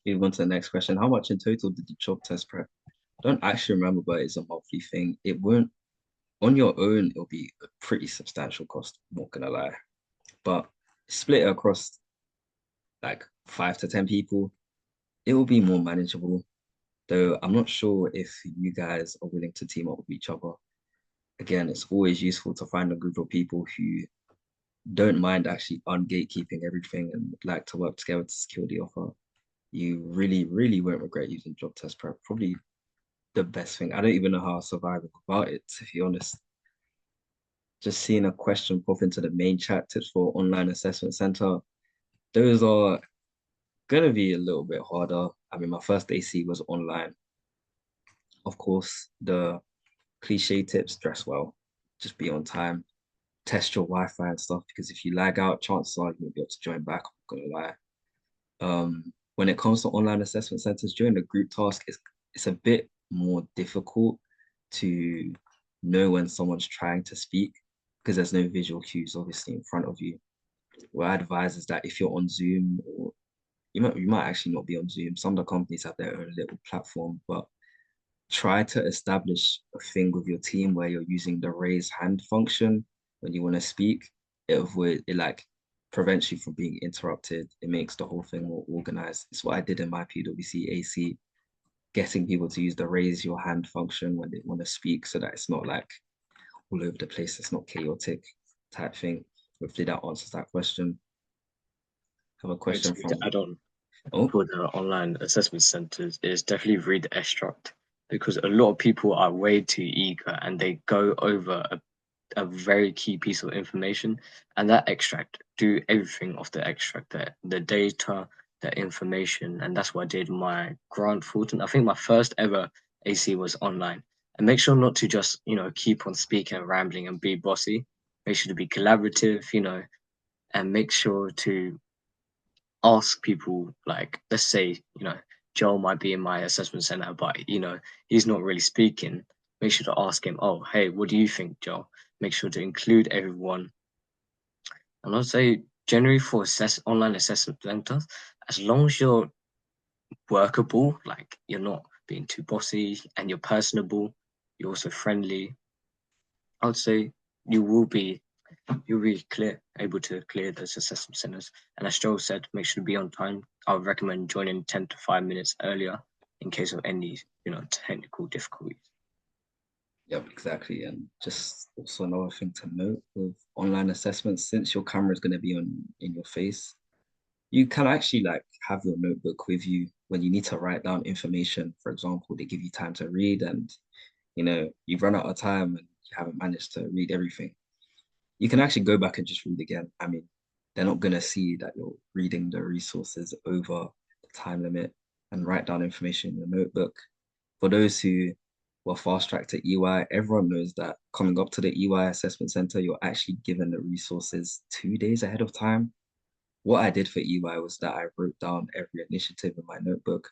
Move on to the next question. How much in total did the job test prep? I don't actually remember, but it's a monthly thing. It won't, on your own, it'll be a pretty substantial cost, I'm not gonna lie. But split it across like 5 to 10 people, it will be more manageable. Though I'm not sure if you guys are willing to team up with each other. Again, it's always useful to find a group of people who don't mind actually ungatekeeping everything and like to work together to secure the offer. You really, really won't regret using job test prep. Probably the best thing. I don't even know how I survived without it, to be honest. Just seeing a question pop into the main chat tips for online assessment center. Those are gonna be a little bit harder. I mean, my first AC was online. Of course, the cliche tips: dress well, just be on time, test your Wi-Fi and stuff. Because if you lag out, chances are you won't be able to join back. I'm not gonna lie. When it comes to online assessment centers, during the group task, it's a bit more difficult to know when someone's trying to speak because there's no visual cues obviously in front of you. What I advise is that if you're on Zoom or you might actually not be on Zoom. Some of the companies have their own little platform, but try to establish a thing with your team where you're using the raise hand function when you want to speak. It like prevents you from being interrupted. It makes the whole thing more organized. It's what I did in my PwC AC, getting people to use the raise your hand function when they want to speak so that it's not like all over the place. It's not chaotic type thing. Hopefully that answers that question. I have a question To from, add on oh, for the online assessment centers is definitely read the extract because a lot of people are way too eager and they go over a very key piece of information and that extract do everything off the extract the data the information and that's what I did my grant Fulton. I think my first ever AC was online and make sure not to just keep on speaking and rambling and be bossy. Make sure to be collaborative, and make sure to ask people like let's say Joel might be in my assessment center but he's not really speaking. Make sure to ask him, oh hey, what do you think, Joel? Make sure to include everyone. And I'd say generally for online assessment centers, as long as you're workable, like you're not being too bossy and you're personable, you're also friendly, I'd say you will be you'll be able to clear those assessment centers. And as Joel said, make sure to be on time. I would recommend joining 10 to 5 minutes earlier in case of any technical difficulties. yep, exactly. And just also another thing to note with online assessments, since your camera is going to be on in your face, you can actually like have your notebook with you when you need to write down information. For example, they give you time to read and you've run out of time and you haven't managed to read everything. You can actually go back and just read again. I mean, they're not gonna see that you're reading the resources over the time limit and write down information in your notebook. For those who were fast tracked to EY. Everyone knows that coming up to the EY assessment center, you're actually given the resources 2 days ahead of time. What I did for EY was that I wrote down every initiative in my notebook,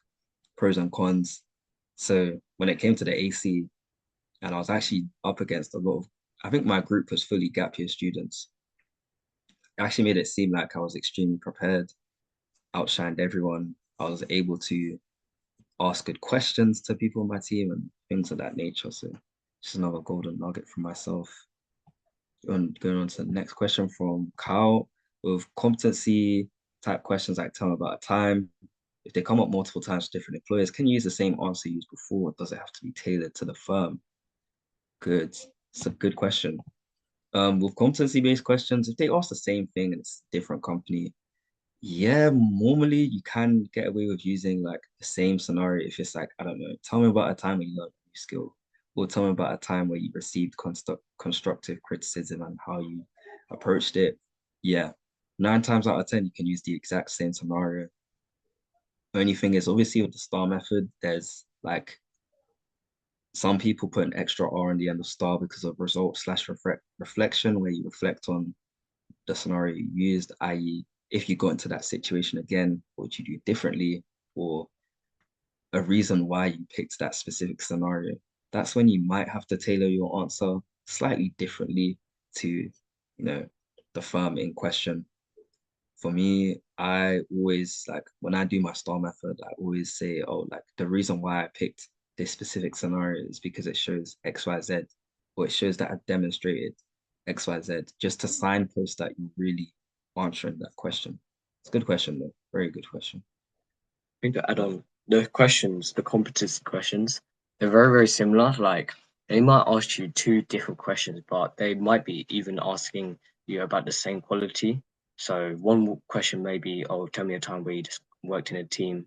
pros and cons. So when it came to the AC, and I was actually up against a lot of, I think my group was fully gap year students. It actually made it seem like I was extremely prepared, outshined everyone. I was able to ask good questions to people on my team and things of that nature. So just another golden nugget for myself. Going on to the next question from Kyle, with competency type questions like tell me about a time. If they come up multiple times to different employers, can you use the same answer used before? Or does it have to be tailored to the firm? Good. It's a good question. With competency-based questions, if they ask the same thing and it's a different company, yeah, normally you can get away with using like the same scenario if it's like, I don't know, tell me about a time when you learned a new skill, or tell me about a time where you received constructive criticism and how you approached it. Yeah, 9 times out of 10, you can use the exact same scenario. Only thing is, obviously, with the STAR method, there's like some people put an extra R in the end of STAR because of result/reflection, where you reflect on the scenario you used, i.e., if you got into that situation again, what would you do differently, or a reason why you picked that specific scenario. That's when you might have to tailor your answer slightly differently to, the firm in question. For me, I always like when I do my STAR method, I always say, oh, like the reason why I picked this specific scenario is because it shows XYZ, or it shows that I've demonstrated XYZ, just to signpost that you're really answering that question. It's a good question, though. Very good question. I think to add on the questions, the competency questions, they're very, very similar. Like they might ask you two different questions, but they might be even asking you about the same quality. So one question may be, oh, tell me a time where you just worked in a team.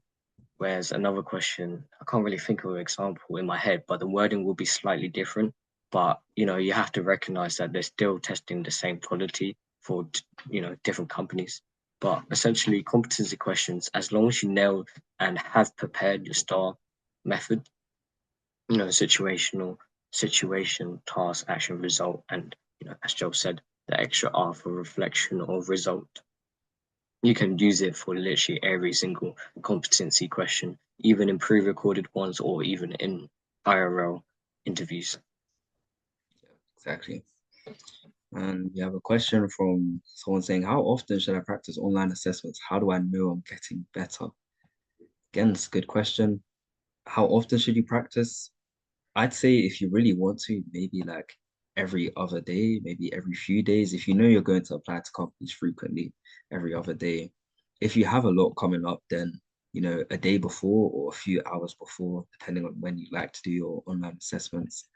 Whereas another question, I can't really think of an example in my head, but the wording will be slightly different. But you have to recognize that they're still testing the same quality for different companies. But essentially, competency questions, as long as you nail and have prepared your STAR method, situational, situation, task, action, result, and as Joe said, the extra R for reflection or result. You can use it for literally every single competency question, even in pre-recorded ones or even in IRL interviews. Exactly. And we have a question from someone saying, how often should I practice online assessments? How do I know I'm getting better? Again, it's a good question. How often should you practice? I'd say if you really want to, maybe like every other day, maybe every few days. If you know you're going to apply to companies frequently, every other day. If you have a lot coming up, then, a day before or a few hours before, depending on when you like to do your online assessments,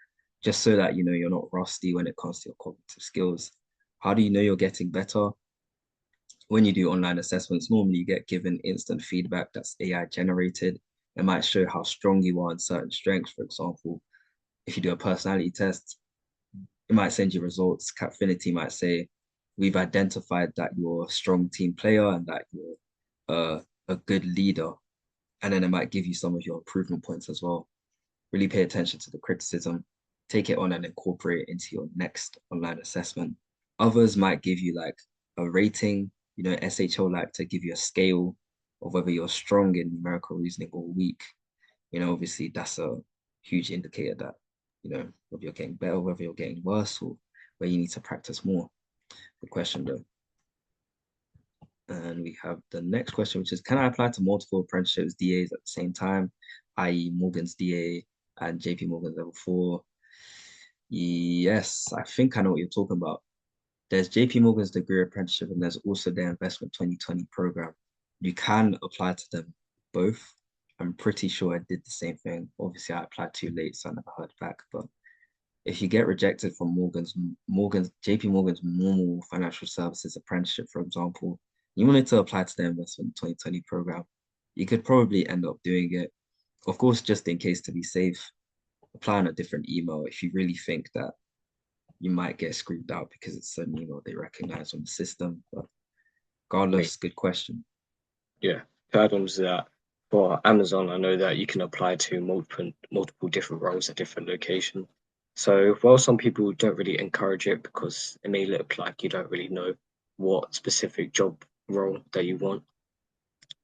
just so that, you're not rusty when it comes to your cognitive skills. How do you know you're getting better? When you do online assessments, normally you get given instant feedback that's AI generated. It might show how strong you are in certain strengths. For example, if you do a personality test, it might send you results. Capfinity might say, we've identified that you're a strong team player and that you're a good leader. And then it might give you some of your improvement points as well. Really pay attention to the criticism, take it on and incorporate it into your next online assessment. Others might give you like a rating, SHO like to give you a scale of whether you're strong in numerical reasoning or weak. Obviously that's a huge indicator that, whether you're getting better, whether you're getting worse, or where you need to practice more. Good question though. And we have the next question, which is, can I apply to multiple apprenticeships, DAs at the same time, i.e. Morgan's DA and JP Morgan's level 4? Yes, I think I know what you're talking about. There's JP Morgan's degree apprenticeship and there's also their investment 2020 program. You can apply to them both. I'm pretty sure I did the same thing. Obviously, I applied too late, so I never heard back. But if you get rejected from JP Morgan's normal financial services apprenticeship, for example, you wanted to apply to their investment 2020 program, you could probably end up doing it. Of course, just in case to be safe, apply on a different email if you really think that you might get screwed out because it's an email they recognize on the system. But regardless, good question. Yeah, to add on to that, For Amazon, I know that you can apply to multiple different roles at different locations. So while some people don't really encourage it because it may look like you don't really know what specific job role that you want,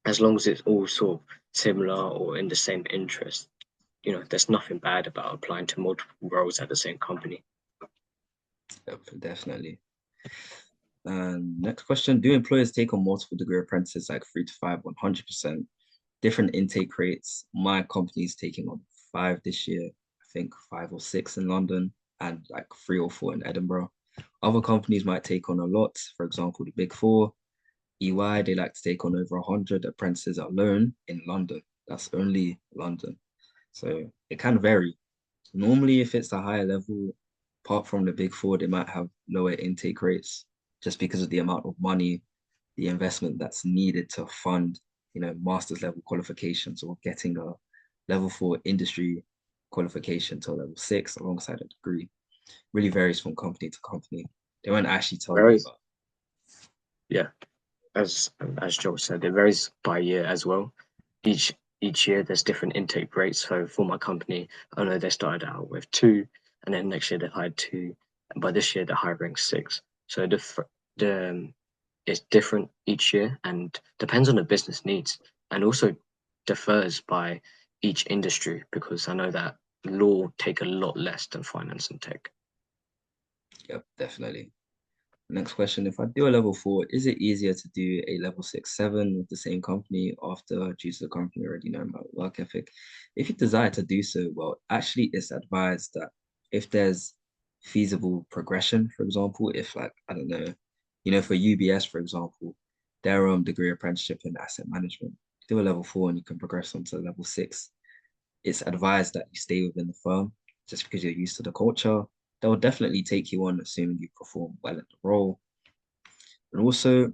as long as it's all sort of similar or in the same interest, there's nothing bad about applying to multiple roles at the same company. Yep, definitely. And next question, do employers take on multiple degree apprentices like 3 to 5, 100%? Different intake rates. My company is taking on 5 this year, I think 5 or 6 in London and like 3 or 4 in Edinburgh. Other companies might take on a lot. For example, the Big Four, EY, they like to take on over 100 apprentices alone in London. That's only London. So it can vary. Normally, if it's a higher level, apart from the Big Four, they might have lower intake rates just because of the amount of money, the investment that's needed to fund, master's level qualifications or getting a level 4 industry qualification to level 6 alongside a degree. Really varies from company to company. They won't actually tell you, Whereas, but yeah, as Joel said, it varies by year as well. Each year there's different intake rates. So for my company, I know they started out with 2, and then next year they hired 2, and by this year they're hiring 6. So the it's different each year and depends on the business needs, and also differs by each industry because I know that law take a lot less than finance and tech. yep, definitely. Next question, if I do a level 4, is it easier to do a level 6, 7 with the same company after due to the company already knowing my work ethic? If you desire to do so, well, actually it's advised that if there's feasible progression, for example, if like, I don't know, for UBS, for example, their degree apprenticeship in asset management, do a level 4 and you can progress on to level 6. It's advised that you stay within the firm just because you're used to the culture. They'll definitely take you on assuming you perform well at the role. And also,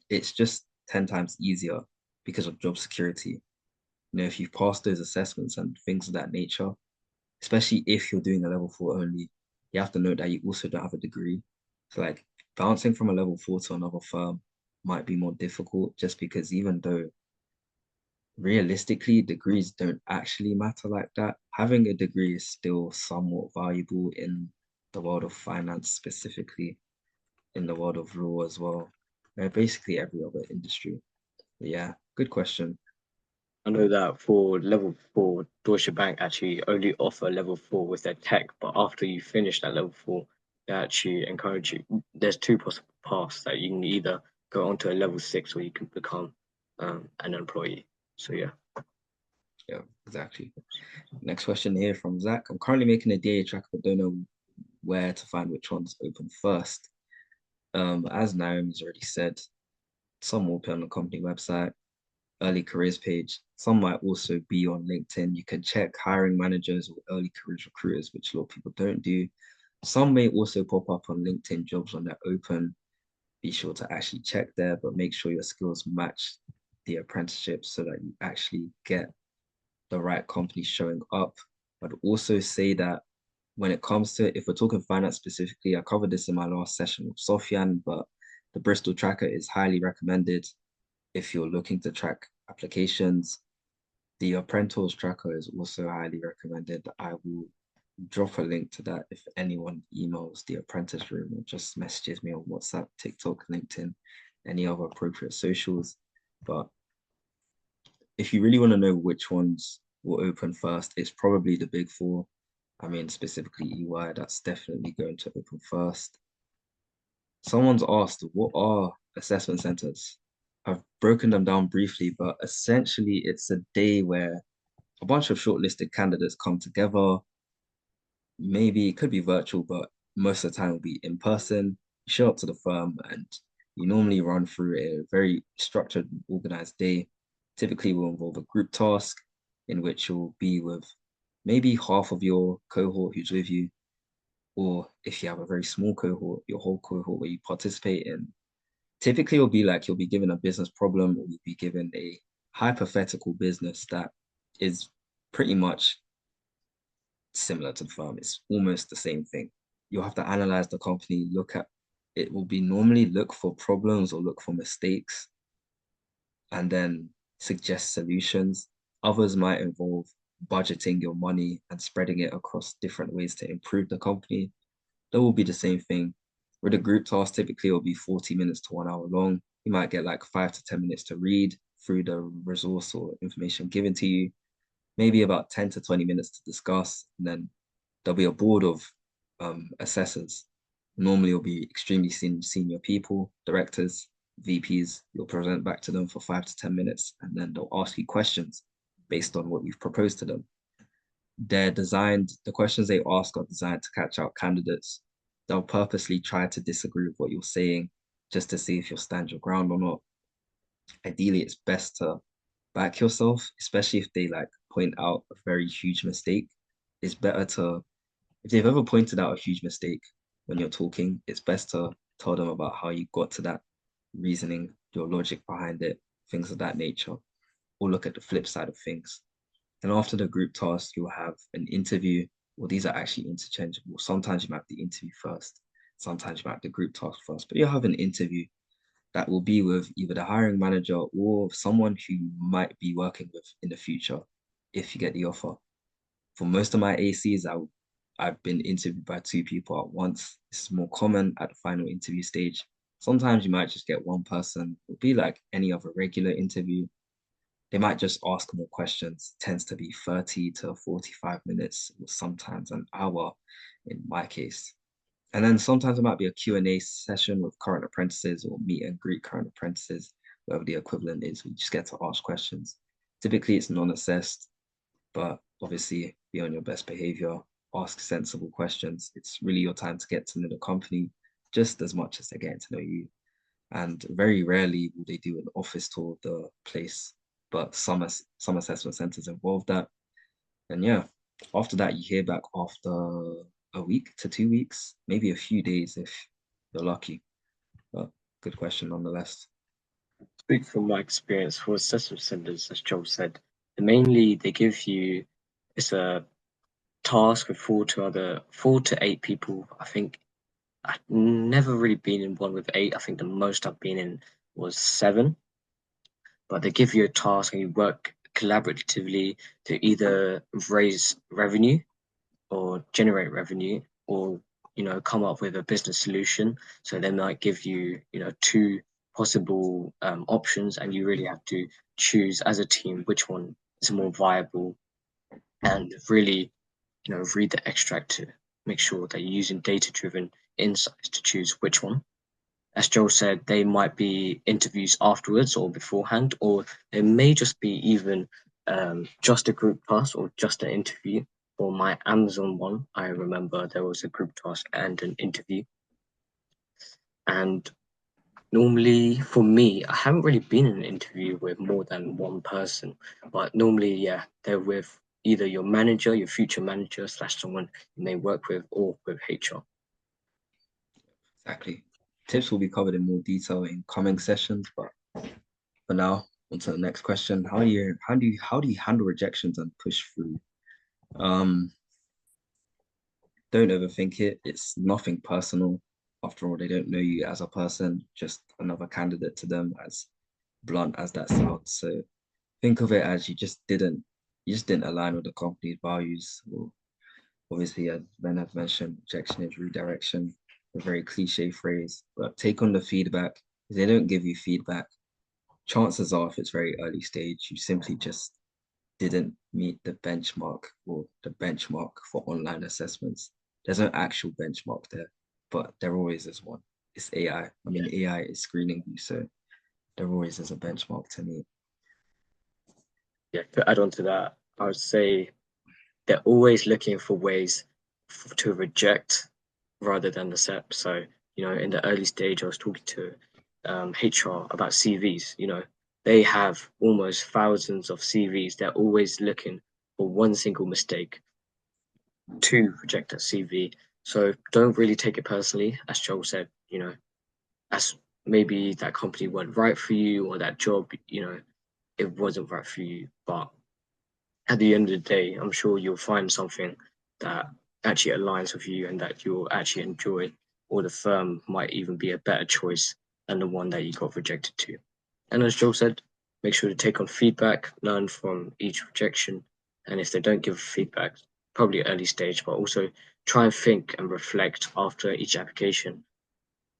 it's just 10 times easier because of job security. If you've passed those assessments and things of that nature, especially if you're doing a level 4 only, you have to note that you also don't have a degree. So like bouncing from a level 4 to another firm might be more difficult just because even though realistically degrees don't actually matter like that, having a degree is still somewhat valuable in the world of finance, specifically in the world of law as well. Basically every other industry. But yeah, good question. I know that for level 4, Deutsche Bank actually only offer level 4 with their tech, but after you finish that level 4, they actually encourage you. There's 2 possible paths that you can either go on to a level 6 or you can become an employee. So yeah. Yeah, exactly. Next question here from Zach. I'm currently making a DA tracker, but don't know where to find which ones open first. As Naomi's already said, some will be on the company website, early careers page. Some might also be on LinkedIn. You can check hiring managers or early careers recruiters, which a lot of people don't do. Some may also pop up on LinkedIn jobs when they're open. Be sure to actually check there, but make sure your skills match the apprenticeship so that you actually get the right company showing up. But also say that when it comes to, if we're talking finance specifically, I covered this in my last session with Sofian, but the Bristol tracker is highly recommended if you're looking to track applications. The Apprentice tracker is also highly recommended. I will drop a link to that if anyone emails the Apprentice room or just messages me on WhatsApp, TikTok, LinkedIn, any other appropriate socials. But if you really want to know which ones will open first, it's probably the Big Four. I mean, specifically EY, that's definitely going to open first. Someone's asked, what are assessment centers? I've broken them down briefly, but essentially it's a day where a bunch of shortlisted candidates come together. Maybe it could be virtual, but most of the time will be in person. You show up to the firm and you normally run through a very structured, organized day. Typically will involve a group task in which you'll be with maybe half of your cohort who's with you, or if you have a very small cohort, your whole cohort where you participate in. Typically, it'll be like you'll be given a business problem or you'll be given a hypothetical business that is pretty much similar to the firm. It's almost the same thing. You'll have to analyze the company, look at it will be normally look for problems or look for mistakes, and then suggest solutions. Others might involve budgeting your money and spreading it across different ways to improve the company. That will be the same thing. With a group task, typically it will be 40 minutes to 1 hour long. You might get like 5 to 10 minutes to read through the resource or information given to you, maybe about 10 to 20 minutes to discuss, and then there'll be a board of assessors. Normally, it'll be extremely senior people, directors, VPs. You'll present back to them for 5 to 10 minutes, and then they'll ask you questions based on what you've proposed to them. The questions they ask are designed to catch out candidates. They'll purposely try to disagree with what you're saying just to see if you'll stand your ground or not. Ideally, it's best to back yourself, especially if they like point out a very huge mistake. It's better to, if they've ever pointed out a huge mistake when you're talking, it's best to tell them about how you got to that reasoning, your logic behind it, things of that nature, or look at the flip side of things. And after the group task, you'll have an interview. Well, these are actually interchangeable. Sometimes you might have the interview first, sometimes you might have the group task first, but you'll have an interview that will be with either the hiring manager or someone who you might be working with in the future if you get the offer. For most of my ACs, I've been interviewed by two people at once. This is more common at the final interview stage. Sometimes you might just get one person. It'll be like any other regular interview. They might just ask more questions. It tends to be 30 to 45 minutes, or sometimes an hour in my case. And then sometimes it might be a Q&A session with current apprentices or meet and greet current apprentices, whatever the equivalent is. We just get to ask questions. Typically, it's non-assessed, but obviously be on your best behavior, ask sensible questions. It's really your time to get to know the company just as much as they're getting to know you. And very rarely will they do an office tour of the place, but some assessment centers involve that. And yeah, after that, you hear back after a week to 2 weeks, maybe a few days if you're lucky. But good question nonetheless. Speak from my experience for assessment centers, as Joel said, mainly they give you, it's a task with 4 to 8 people. I think I've never really been in one with 8. I think the most I've been in was 7. But they give you a task and you work collaboratively to either raise revenue or generate revenue, or come up with a business solution. So they might give you two possible options, and you really have to choose as a team which one is more viable, and really read the extract to make sure that you're using data-driven insights to choose which one. As Joel said, they might be interviews afterwards or beforehand, or it may just be even just a group task or just an interview. For my Amazon one, I remember there was a group task and an interview. And normally for me, I haven't really been in an interview with more than one person, but normally, yeah, they're with either your manager, your future manager, slash someone you may work with, or with HR. Exactly. Tips will be covered in more detail in coming sessions, but for now, on to the next question. How do you handle rejections and push through? Don't overthink it. It's nothing personal. After all, they don't know you as a person, just another candidate to them, as blunt as that sounds. So think of it as you just didn't align with the company's values. Or obviously, as Ben has mentioned, rejection is redirection, a very cliche phrase, but take on the feedback. If they don't give you feedback, chances are, if it's very early stage, you simply just didn't meet the benchmark or the benchmark for online assessments. There's no actual benchmark there, but there always is one. It's AI. I mean, AI is screening you, so there always is a benchmark to meet. Yeah, to add on to that, I would say they're always looking for ways to reject rather than accept. So, in the early stage, I was talking to HR about CVs. They have almost thousands of CVs. They're always looking for one single mistake to reject that CV. So don't really take it personally. As Joel said, as maybe that company wasn't right for you, or that job, it wasn't right for you. But at the end of the day, I'm sure you'll find something that actually aligns with you and that you'll actually enjoy, or the firm might even be a better choice than the one that you got rejected to. And as Joel said, make sure to take on feedback, learn from each rejection. And if they don't give feedback, probably early stage, but also try and think and reflect after each application.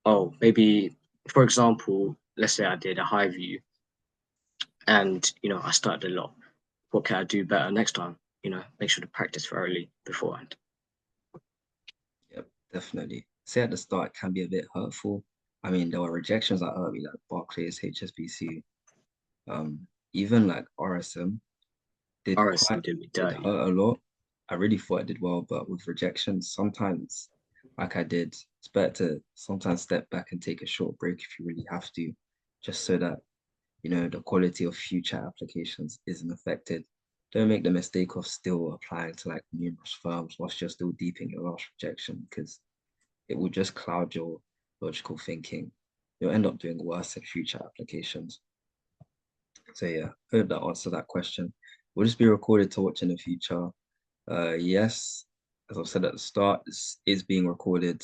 Oh, maybe, for example, let's say I did a high view and, I started a lot. What can I do better next time? Make sure to practice thoroughly beforehand. Yep, definitely. Say at the start it can be a bit hurtful. I mean, there were rejections that hurt me, like Barclays, HSBC, even like RSM RSM did me did dirty. hurt a lot. I really thought I did well, but with rejections, sometimes, like I did, it's better to sometimes step back and take a short break if you really have to, just so that the quality of future applications isn't affected. Don't make the mistake of still applying to like numerous firms whilst you're still deep in your last rejection, because it will just cloud your logical thinking. You'll end up doing worse in future applications. So yeah, hope that answers that question. Will this be recorded to watch in the future? Yes, as I've said at the start, this is being recorded.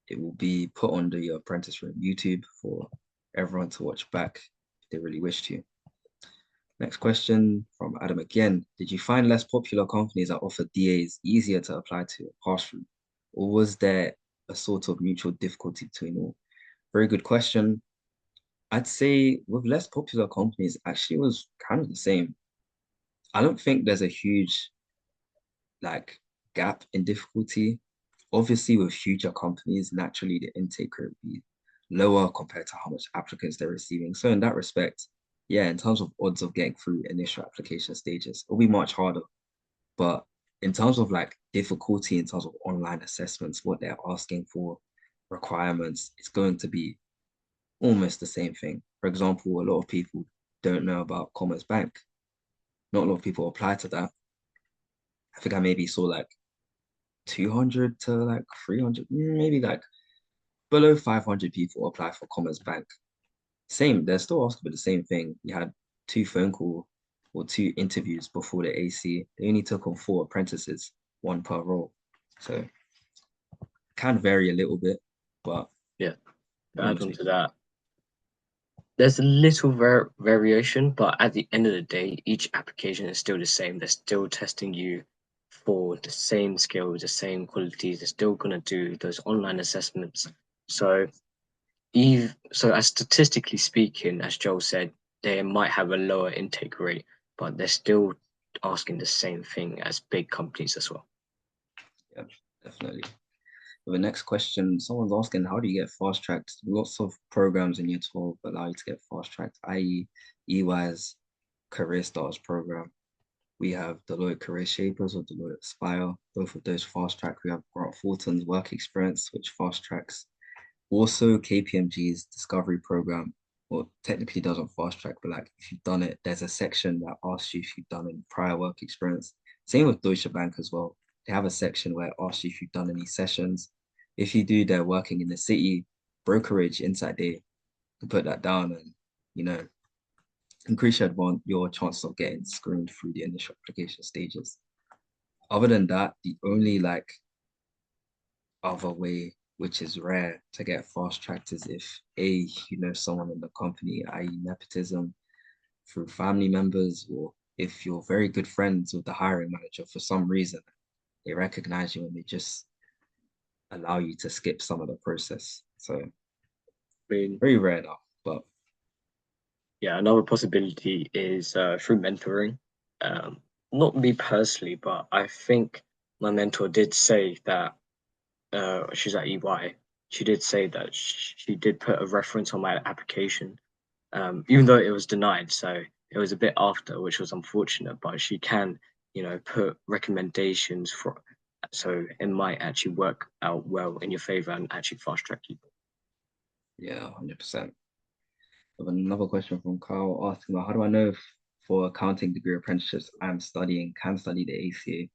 It will be put on the Apprentice Room YouTube for everyone to watch back if they really wish to. Next question from Adam again. Did you find less popular companies that offer DAs easier to apply to a pass through? Or was there a sort of mutual difficulty between all? Very good question. I'd say with less popular companies, actually it was kind of the same. I don't think there's a huge like gap in difficulty. Obviously, with future companies, naturally the intake rate will be lower compared to how much applicants they're receiving. So in that respect, yeah, in terms of odds of getting through initial application stages, it'll be much harder. But in terms of like difficulty, in terms of online assessments, what they're asking for, requirements, it's going to be almost the same thing. For example, a lot of people don't know about Commerce Bank. Not a lot of people apply to that. I think I maybe saw like 200 to like 300, maybe like below 500 people apply for Commerce Bank. Same, they're still asking for the same thing. You had two phone call or two interviews before the AC. They only took on 4 apprentices, one per role. So can vary a little bit, but Yeah. To add on normally, to that, there's a little variation, but at the end of the day, each application is still the same. They're still testing you for the same skills, the same qualities. They're still going to do those online assessments. So, as statistically speaking, as Joel said, they might have a lower intake rate, but they're still asking the same thing as big companies as well. yeah, definitely. For the next question, someone's asking, how do you get fast tracked? Lots of programs in year 12 allow you to get fast tracked, i.e., EY's Career Stars program. We have Deloitte Career Shapers or Deloitte Aspire. Both of those fast track. We have Grant Thornton's Work Experience, which fast tracks. Also, KPMG's Discovery program, well, technically doesn't fast track, but like if you've done it, there's a section that asks you if you've done any prior work experience. Same with Deutsche Bank as well. They have a section where it asks you if you've done any sessions. If you do, they're working in the city brokerage inside there. You put that down and, you know, increase your chances of getting screened through the initial application stages. Other than that, the only like other way, which is rare to get fast tracked, is if someone in the company, i.e. nepotism through family members, or if you're very good friends with the hiring manager for some reason, they recognize you and they just allow you to skip some of the process. So I mean, very rare now, but yeah, another possibility is through mentoring. Not me personally, but I think my mentor did say that she's at EY. She did say that she did put a reference on my application, even though it was denied. So it was a bit after, which was unfortunate. But she can, put recommendations for, so it might actually work out well in your favor and actually fast track you. yeah, 100%. Another question from Carl asking about how do I know if for accounting degree apprenticeships I'm studying can study the ACA?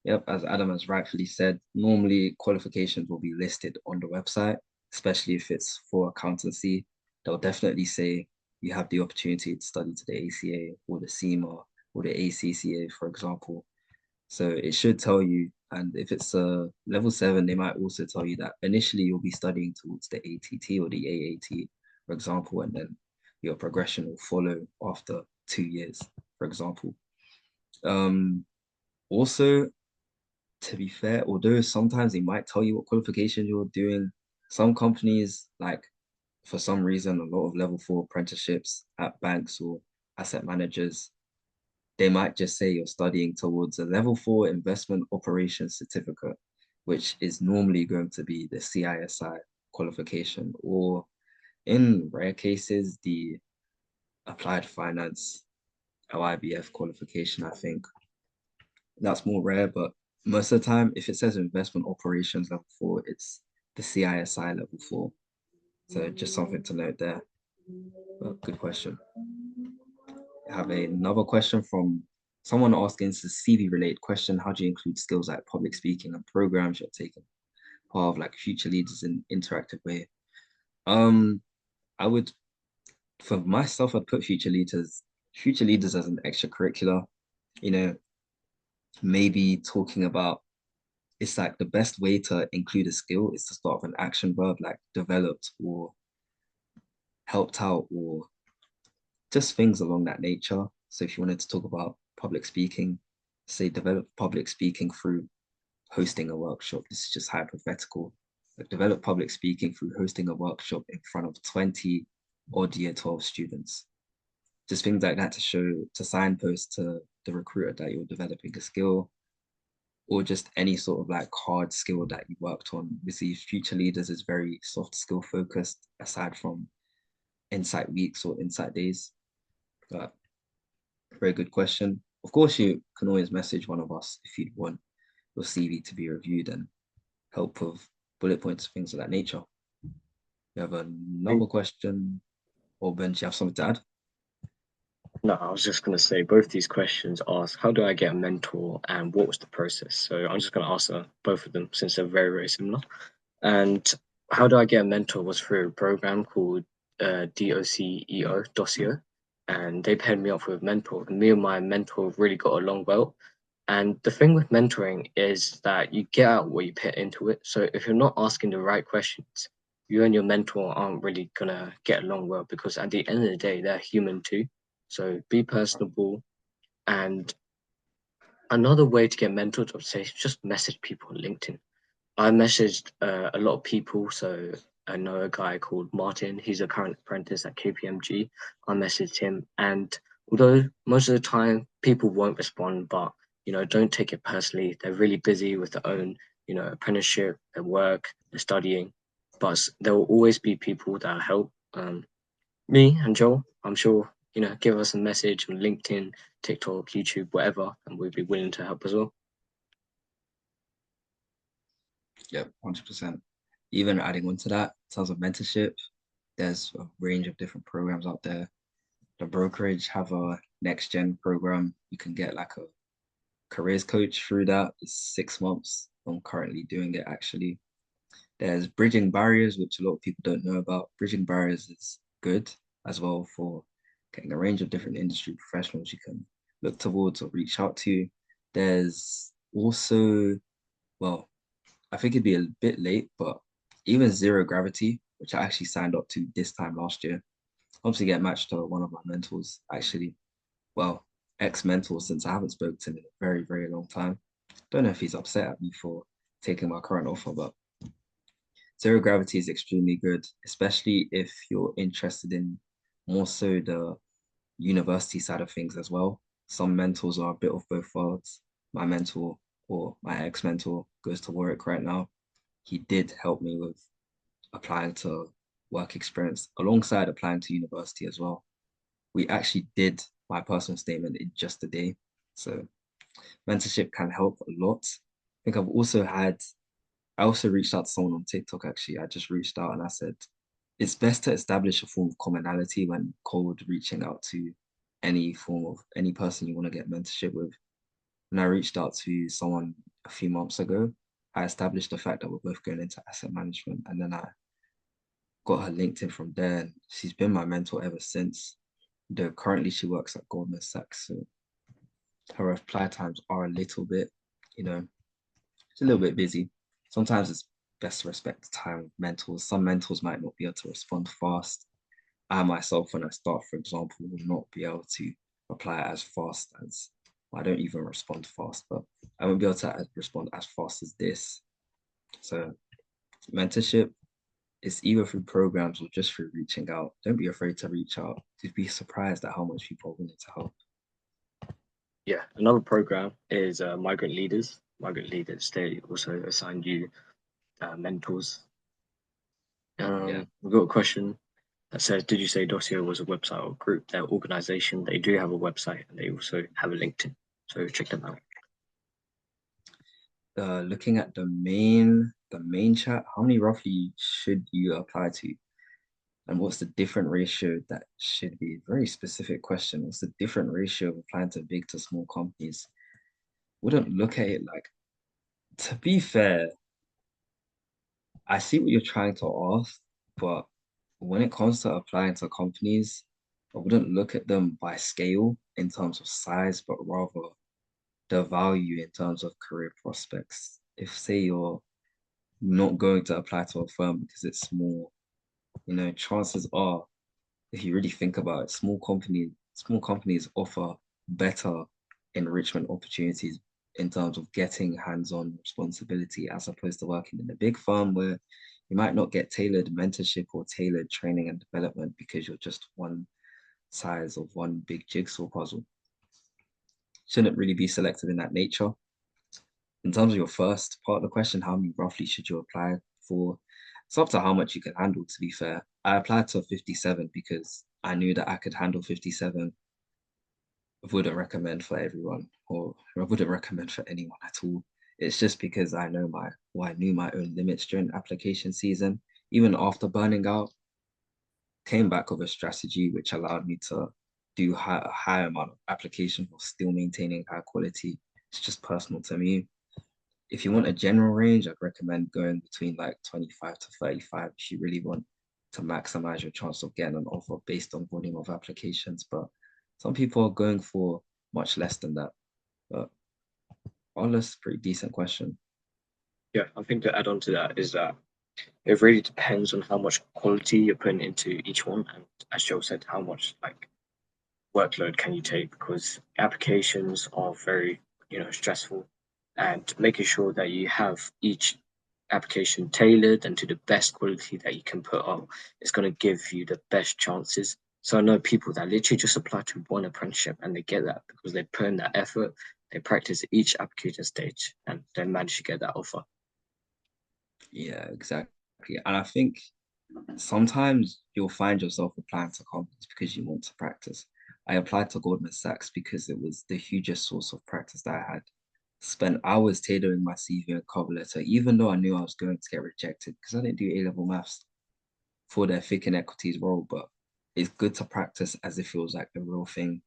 Yep, as Adam has rightfully said, normally qualifications will be listed on the website, especially if it's for accountancy. They'll definitely say you have the opportunity to study to the ACA or the CIMA or the ACCA, for example. So it should tell you, and if it's a level 7, they might also tell you that initially you'll be studying towards the ATT or the AAT, for example, and then your progression will follow after 2 years, for example. Also, to be fair, although sometimes they might tell you what qualification you're doing, some companies, like for some reason, a lot of level 4 apprenticeships at banks or asset managers, they might just say you're studying towards a level 4 investment operations certificate, which is normally going to be the CISI qualification, or in rare cases, the applied finance LIBF qualification. I think that's more rare, but most of the time, if it says investment operations level 4, it's the CISI level 4. So just something to note there. But good question. I have another question from someone asking, it's a CV related question. How do you include skills like public speaking and programs you're taking part of, like future leaders in interactive way? I would, for myself, I'd put future leaders as an extracurricular, you know, maybe talking about, it's like the best way to include a skill is to start with an action verb like developed or helped out or just things along that nature. So if you wanted to talk about public speaking, say develop public speaking through hosting a workshop. This is just hypothetical. Like develop public speaking through hosting a workshop in front of 20 odd year 12 students. Just things like that to show, to signpost to the recruiter that you're developing a skill, or just any sort of like hard skill that you worked on. Obviously, future leaders is very soft skill focused, aside from insight weeks or insight days. But very good question. Of course, you can always message one of us if you'd want your CV to be reviewed and help with bullet points, things of that nature. You have another question, or Ben, do you have something to add? No, I was just going to say both these questions ask, how do I get a mentor and what was the process? So I'm just going to answer both of them since they're very, very similar. And how do I get a mentor was through a program called Doceo, and they paired me up with a mentor. And me and my mentor really got along well. And the thing with mentoring is that you get out what you put into it. So if you're not asking the right questions, you and your mentor aren't really gonna get along well, because at the end of the day, they're human too. So be personable. And another way to get mentored, I'd say, is just message people on LinkedIn. I messaged a lot of people. So I know a guy called Martin. He's a current apprentice at KPMG. I messaged him, and although most of the time people won't respond, but don't take it personally. They're really busy with their own, apprenticeship, their work, their studying. But there will always be people that help. Me and Joel, I'm sure, give us a message on LinkedIn, TikTok, YouTube, whatever, and we'd be willing to help as well. Yep, 100%. Even adding on to that, in terms of mentorship, there's a range of different programs out there. The brokerage have a next gen program. You can get like a careers coach through that. It's 6 months. I'm currently doing it actually. There's Bridging Barriers, which a lot of people don't know about. Bridging Barriers is good as well for getting a range of different industry professionals you can look towards or reach out to. There's also, well, I think it'd be a bit late, but even Zero Gravity, which I actually signed up to this time last year, obviously get matched to one of my mentors, actually. Well, ex-mentor, since I haven't spoken to him in a very, very long time. Don't know if he's upset at me for taking my current offer, but Zero Gravity is extremely good, especially if you're interested in more so the university side of things as well. Some mentors are a bit of both worlds. My mentor, or my ex-mentor, goes to Warwick right now. He did help me with applying to work experience alongside applying to university as well. We actually did my personal statement in just a day. So mentorship can help a lot. I think I also reached out to someone on TikTok actually. I just reached out and I said, it's best to establish a form of commonality when cold reaching out to any person you want to get mentorship with. When I reached out to someone a few months ago, I established the fact that we're both going into asset management, and then I got her LinkedIn from there, and she's been my mentor ever since. Though currently she works at Goldman Sachs, so her reply times are a little bit, it's a little bit busy. Sometimes it's best to respect the time of mentors. Some mentors might not be able to respond fast. I myself, when I start, for example, will not be able to reply as fast as, well, I don't even respond fast, but I won't be able to respond as fast as this. So mentorship is either through programs or just through reaching out. Don't be afraid to reach out. You'd be surprised at how much people are willing to help. Yeah, another program is migrant leaders. Migrant leaders, they also assign you mentors. Yeah. We've got a question that says, did you say Dossier was a website or group? Their organization, they do have a website and they also have a LinkedIn. So check them out. Looking at the main chat, how many roughly should you apply to? And what's the different ratio that should be? Very specific question. What's the different ratio of applying to big to small companies? Wouldn't look at it like, to be fair, I see what you're trying to ask, but when it comes to applying to companies, I wouldn't look at them by scale in terms of size, but rather the value in terms of career prospects. If, say, you're not going to apply to a firm because it's small, chances are, if you really think about it, small companies offer better enrichment opportunities in terms of getting hands-on responsibility as opposed to working in a big firm where you might not get tailored mentorship or tailored training and development because you're just one size of one big jigsaw puzzle. Shouldn't really be selective in that nature. In terms of your first part of the question, how many roughly should you apply for? It's up to how much you can handle, to be fair. I applied to 57 because I knew that I could handle 57. I wouldn't recommend for everyone, or I wouldn't recommend for anyone at all. It's just because I knew my own limits during application season. Even after burning out, came back with a strategy which allowed me to do a high amount of application while still maintaining high quality. It's just personal to me. If you want a general range, I'd recommend going between like 25 to 35 if you really want to maximize your chance of getting an offer based on volume of applications. But some people are going for much less than that. But honest, pretty decent question. Yeah, I think to add on to that is that it really depends on how much quality you're putting into each one. And as Joe said, how much like workload can you take? Because applications are very, stressful, and making sure that you have each application tailored and to the best quality that you can put on is going to give you the best chances. So I know people that literally just apply to one apprenticeship and they get that because they put in that effort, they practice each application stage, and they manage to get that offer. Yeah, exactly. And I think sometimes you'll find yourself applying to companies because you want to practice. I applied to Goldman Sachs because it was the hugest source of practice that I had. Spent hours tailoring my CV and cover letter, even though I knew I was going to get rejected because I didn't do A-level maths for their thick inequities role. But it's good to practice as if it was like the real thing.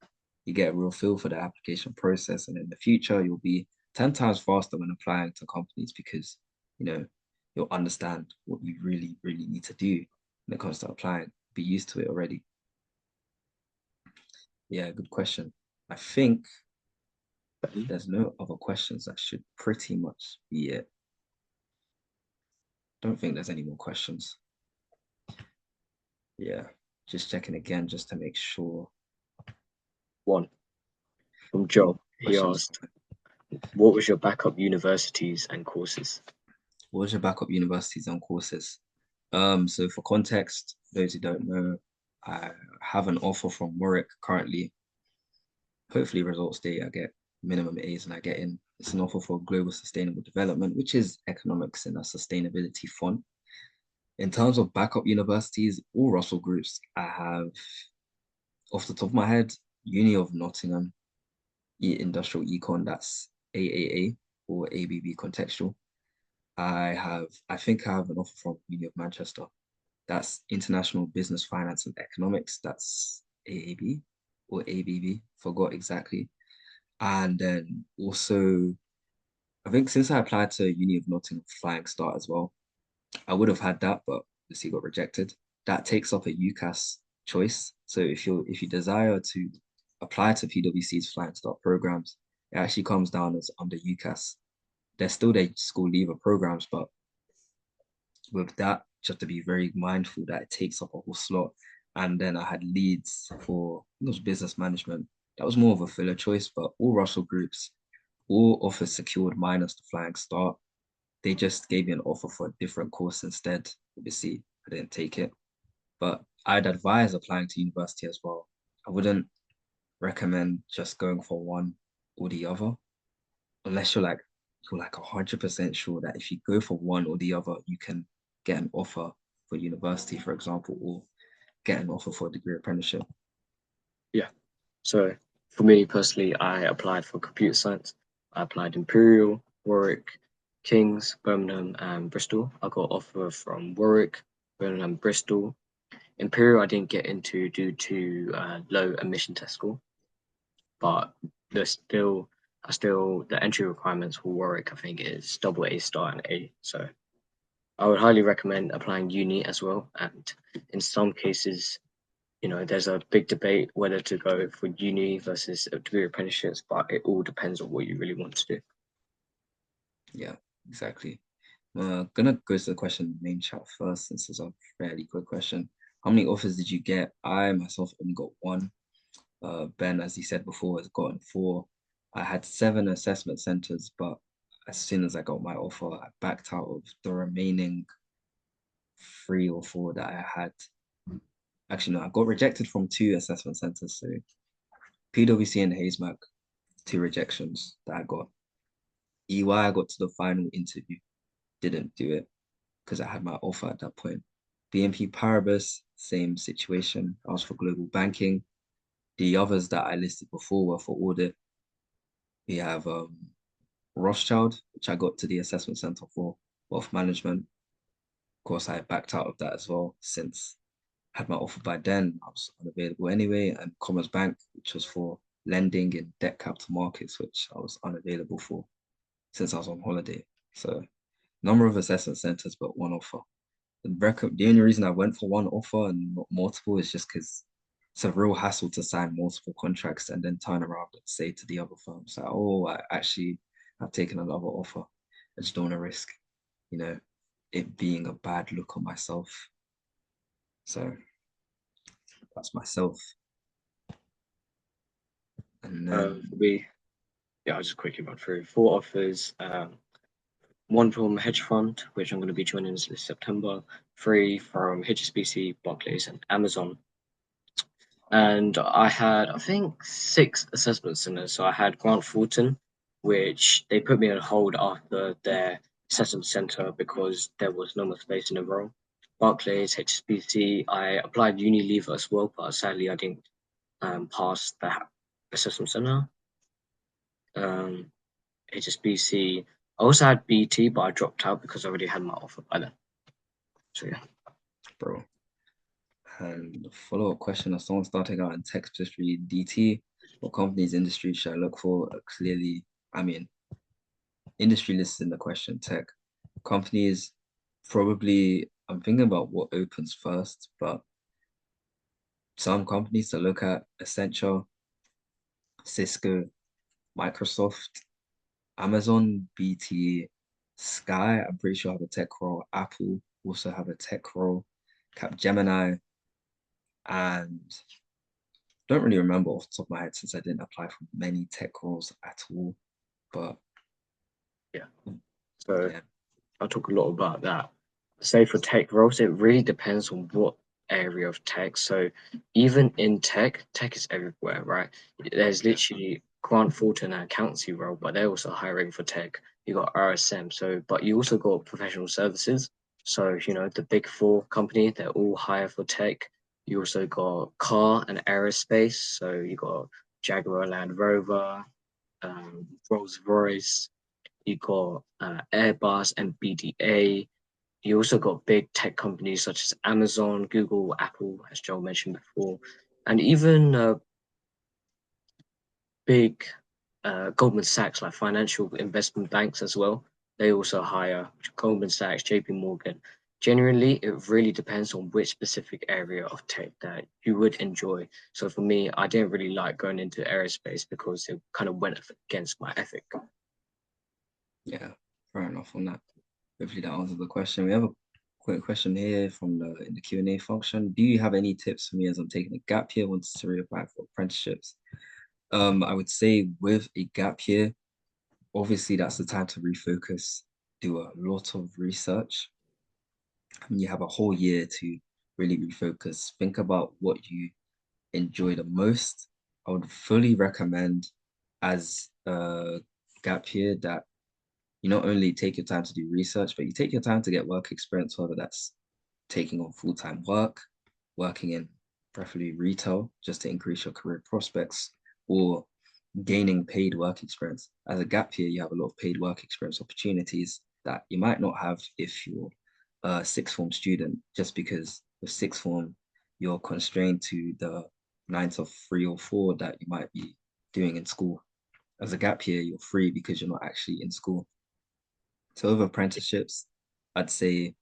You get a real feel for the application process, and in the future, you'll be 10 times faster when applying to companies because you know you'll understand what you really, really need to do when it comes to applying. Be used to it already. Yeah, good question. I think there's no other questions. That should pretty much be it. Don't think there's any more questions. Yeah, just checking again just to make sure. One from Joe. He Questions. asked, what was your backup universities and courses? What was your backup universities and courses? So for context, those who don't know, I have an offer from Warwick currently. Hopefully results day, I get minimum A's and I get in. It's an offer for global sustainable development, which is economics in a sustainability font. In terms of backup universities, all Russell groups, I have, off the top of my head, Uni of Nottingham, Industrial Econ, that's AAA or ABB Contextual. I think I have an offer from Uni of Manchester. That's International Business Finance and Economics. That's AAB or ABB, forgot exactly. And then also, I think since I applied to Uni of Nottingham Flying Start as well, I would have had that, but obviously got rejected. That takes up a UCAS choice. So if you desire to apply to PwC's Flying Start programs, it actually comes down as under UCAS. They're still their school leaver programs, but with that, just to be very mindful that it takes up a whole slot. And then I had Leeds for, it was business management. That was more of a filler choice, but all Russell groups, all offers secured minus the flying start. They just gave me an offer for a different course instead. Obviously, I didn't take it, but I'd advise applying to university as well. I wouldn't recommend just going for one or the other, unless you're like 100% sure that if you go for one or the other, you can get an offer for university, for example, or get an offer for a degree apprenticeship. Yeah. So for me personally, I applied for computer science. I applied Imperial, Warwick, King's, Birmingham, and Bristol. I got offer from Warwick, Birmingham, Bristol. Imperial I didn't get into due to low admission test score, but there's still the entry requirements for Warwick I think is double A star and A. So I would highly recommend applying uni as well. And in some cases, there's a big debate whether to go for uni versus a degree apprenticeships, but it all depends on what you really want to do. Yeah, exactly. Gonna go to the question main chat first, since it's a fairly quick question. How many offers did you get? I myself only got one. Ben, as he said before, has gotten four. I had 7 assessment centers, but as soon as I got my offer, I backed out of the remaining 3 or 4 that I had. Actually, no, I got rejected from 2 assessment centers. So PwC and Hayesmack, 2 rejections that I got. EY, I got to the final interview, didn't do it because I had my offer at that point. BNP Paribas, same situation. I was for global banking. The others that I listed before were for audit. We have Rothschild, which I got to the assessment center for wealth management. Of course, I backed out of that as well since I had my offer by then. I was unavailable anyway. And Commerce Bank, which was for lending in debt capital markets, which I was unavailable for since I was on holiday. So number of assessment centers, but one offer. The only reason I went for one offer and not multiple is just because it's a real hassle to sign multiple contracts and then turn around and say to the other firms like, oh, I actually have taken another offer. I just don't want to risk, you know, it being a bad look on myself. So that's myself. And then For me, yeah, I'll just quickly run through 4 offers. One from hedge fund, which I'm going to be joining this September. 3 from HSBC, Barclays, and Amazon. And I had, I think, 6 assessment centers. So I had Grant Thornton, which they put me on hold after their assessment center because there was no more space in the role. Barclays, HSBC, I applied Unilever as well, but sadly I didn't pass that assessment center. HSBC, I also had BT, but I dropped out because I already had my offer by then. So yeah. bro. And the follow-up question of someone starting out in tech, especially DT, what companies, industry should I look for? Clearly, I mean, industry listed in the question, tech. Companies, probably, I'm thinking about what opens first, but some companies to look at, Accenture, Cisco, Microsoft, Amazon, BT, Sky, I'm pretty sure have a tech role. Apple also have a tech role. Capgemini, and don't really remember off the top of my head since I didn't apply for many tech roles at all. But Yeah. So yeah, I'll talk a lot about that. Say for tech roles, it really depends on what area of tech. So even in tech, tech is everywhere, right? There's yeah, literally Grant Thornton and accountancy role, but they're also hiring for tech. You got RSM, so but you also got professional services. So the big 4 company, they're all hire for tech. You also got car and aerospace. So you got Jaguar Land Rover, Rolls Royce. You got Airbus and BDA. You also got big tech companies such as Amazon, Google, Apple, as Joel mentioned before, and even big Goldman Sachs, like financial investment banks as well. They also hire Goldman Sachs, JP Morgan. Generally, it really depends on which specific area of tech that you would enjoy. So for me, I didn't really like going into aerospace because it kind of went against my ethic. yeah, fair enough on that. Hopefully that answers the question. We have a quick question here from in the Q&A function. Do you have any tips for me as I'm taking a gap year, wanting to reapply for apprenticeships? I would say with a gap year, obviously that's the time to refocus, do a lot of research. You have a whole year to really refocus. Think about what you enjoy the most. I would fully recommend as a gap year that you not only take your time to do research, but you take your time to get work experience, whether that's taking on full-time work, working in preferably retail, just to increase your career prospects, or gaining paid work experience. As a gap year, you have a lot of paid work experience opportunities that you might not have if you're a sixth form student, just because with sixth form, you're constrained to the 9 to 3 or 4 that you might be doing in school. As a gap year, you're free because you're not actually in school. So with apprenticeships, I'd say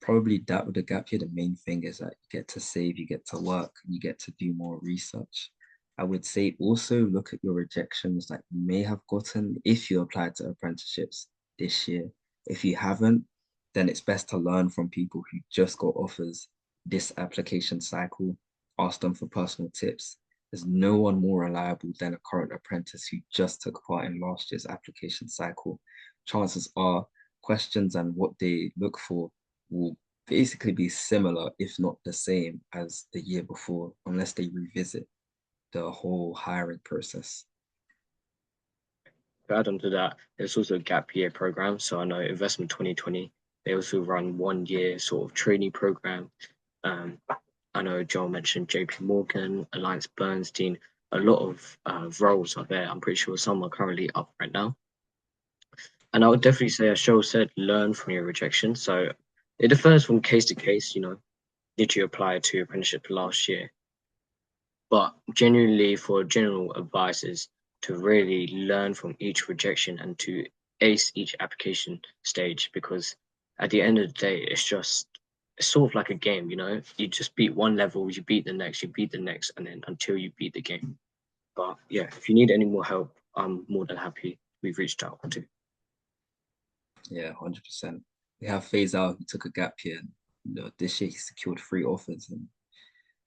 probably that with the gap year, the main thing is that you get to save, you get to work, you get to do more research. I would say also look at your rejections that you may have gotten if you applied to apprenticeships this year. If you haven't, then it's best to learn from people who just got offers this application cycle. Ask them for personal tips. There's no one more reliable than a current apprentice who just took part in last year's application cycle. Chances are questions and what they look for will basically be similar, if not the same, as the year before, unless they revisit the whole hiring process. To add on to that, there's also a gap year program. So I know Investment 2020, they also run 1 year sort of training program. I know Joel mentioned JP Morgan, Alliance Bernstein, a lot of roles are there. I'm pretty sure some are currently up right now. And I would definitely say, as Joel said, learn from your rejection. So it differs from case to case, did you apply to apprenticeship last year? But genuinely, for general advice is to really learn from each rejection and to ace each application stage, because at the end of the day, it's sort of like a game, you just beat one level, you beat the next, you beat the next, and then until you beat the game. But yeah, if you need any more help, I'm more than happy. We've reached out to. Yeah, 100%. We have Faisal who took a gap year. This year he secured 3 offers, and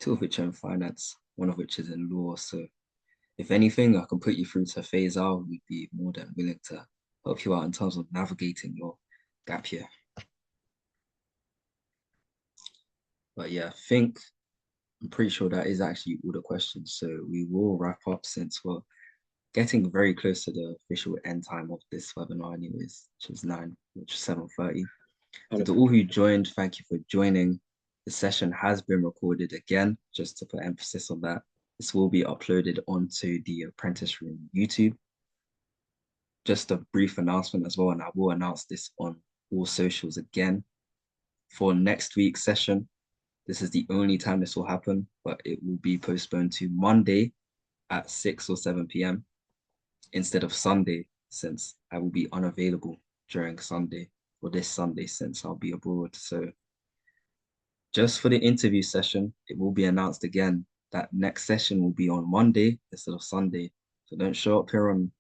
2 of which are in finance, 1 of which is in law. So if anything, I can put you through to Faisal. We'd be more than willing to help you out in terms of navigating your gap year. But yeah, I'm pretty sure that is actually all the questions. So we will wrap up since we're getting very close to the official end time of this webinar anyways, which is 7:30. So to all who joined, thank you for joining. The session has been recorded again, just to put emphasis on that. This will be uploaded onto the Apprentice Room YouTube. Just a brief announcement as well, and I will announce this on all socials again. For next week's session, this is the only time this will happen, but it will be postponed to Monday at 6 or 7 p.m. instead of Sunday, since I will be unavailable during Sunday, or this Sunday, since I'll be abroad. So just for the interview session, it will be announced again that next session will be on Monday instead of Sunday. So don't show up here on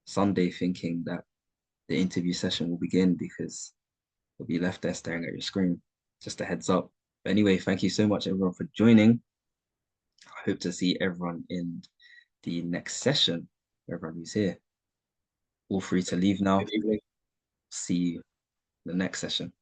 Sunday thinking that the interview session will begin, because you'll be left there staring at your screen. Just a heads up. But anyway, thank you so much everyone for joining. I hope to see everyone in the next session, everyone who's here. All free to leave now. Good evening. See you in the next session.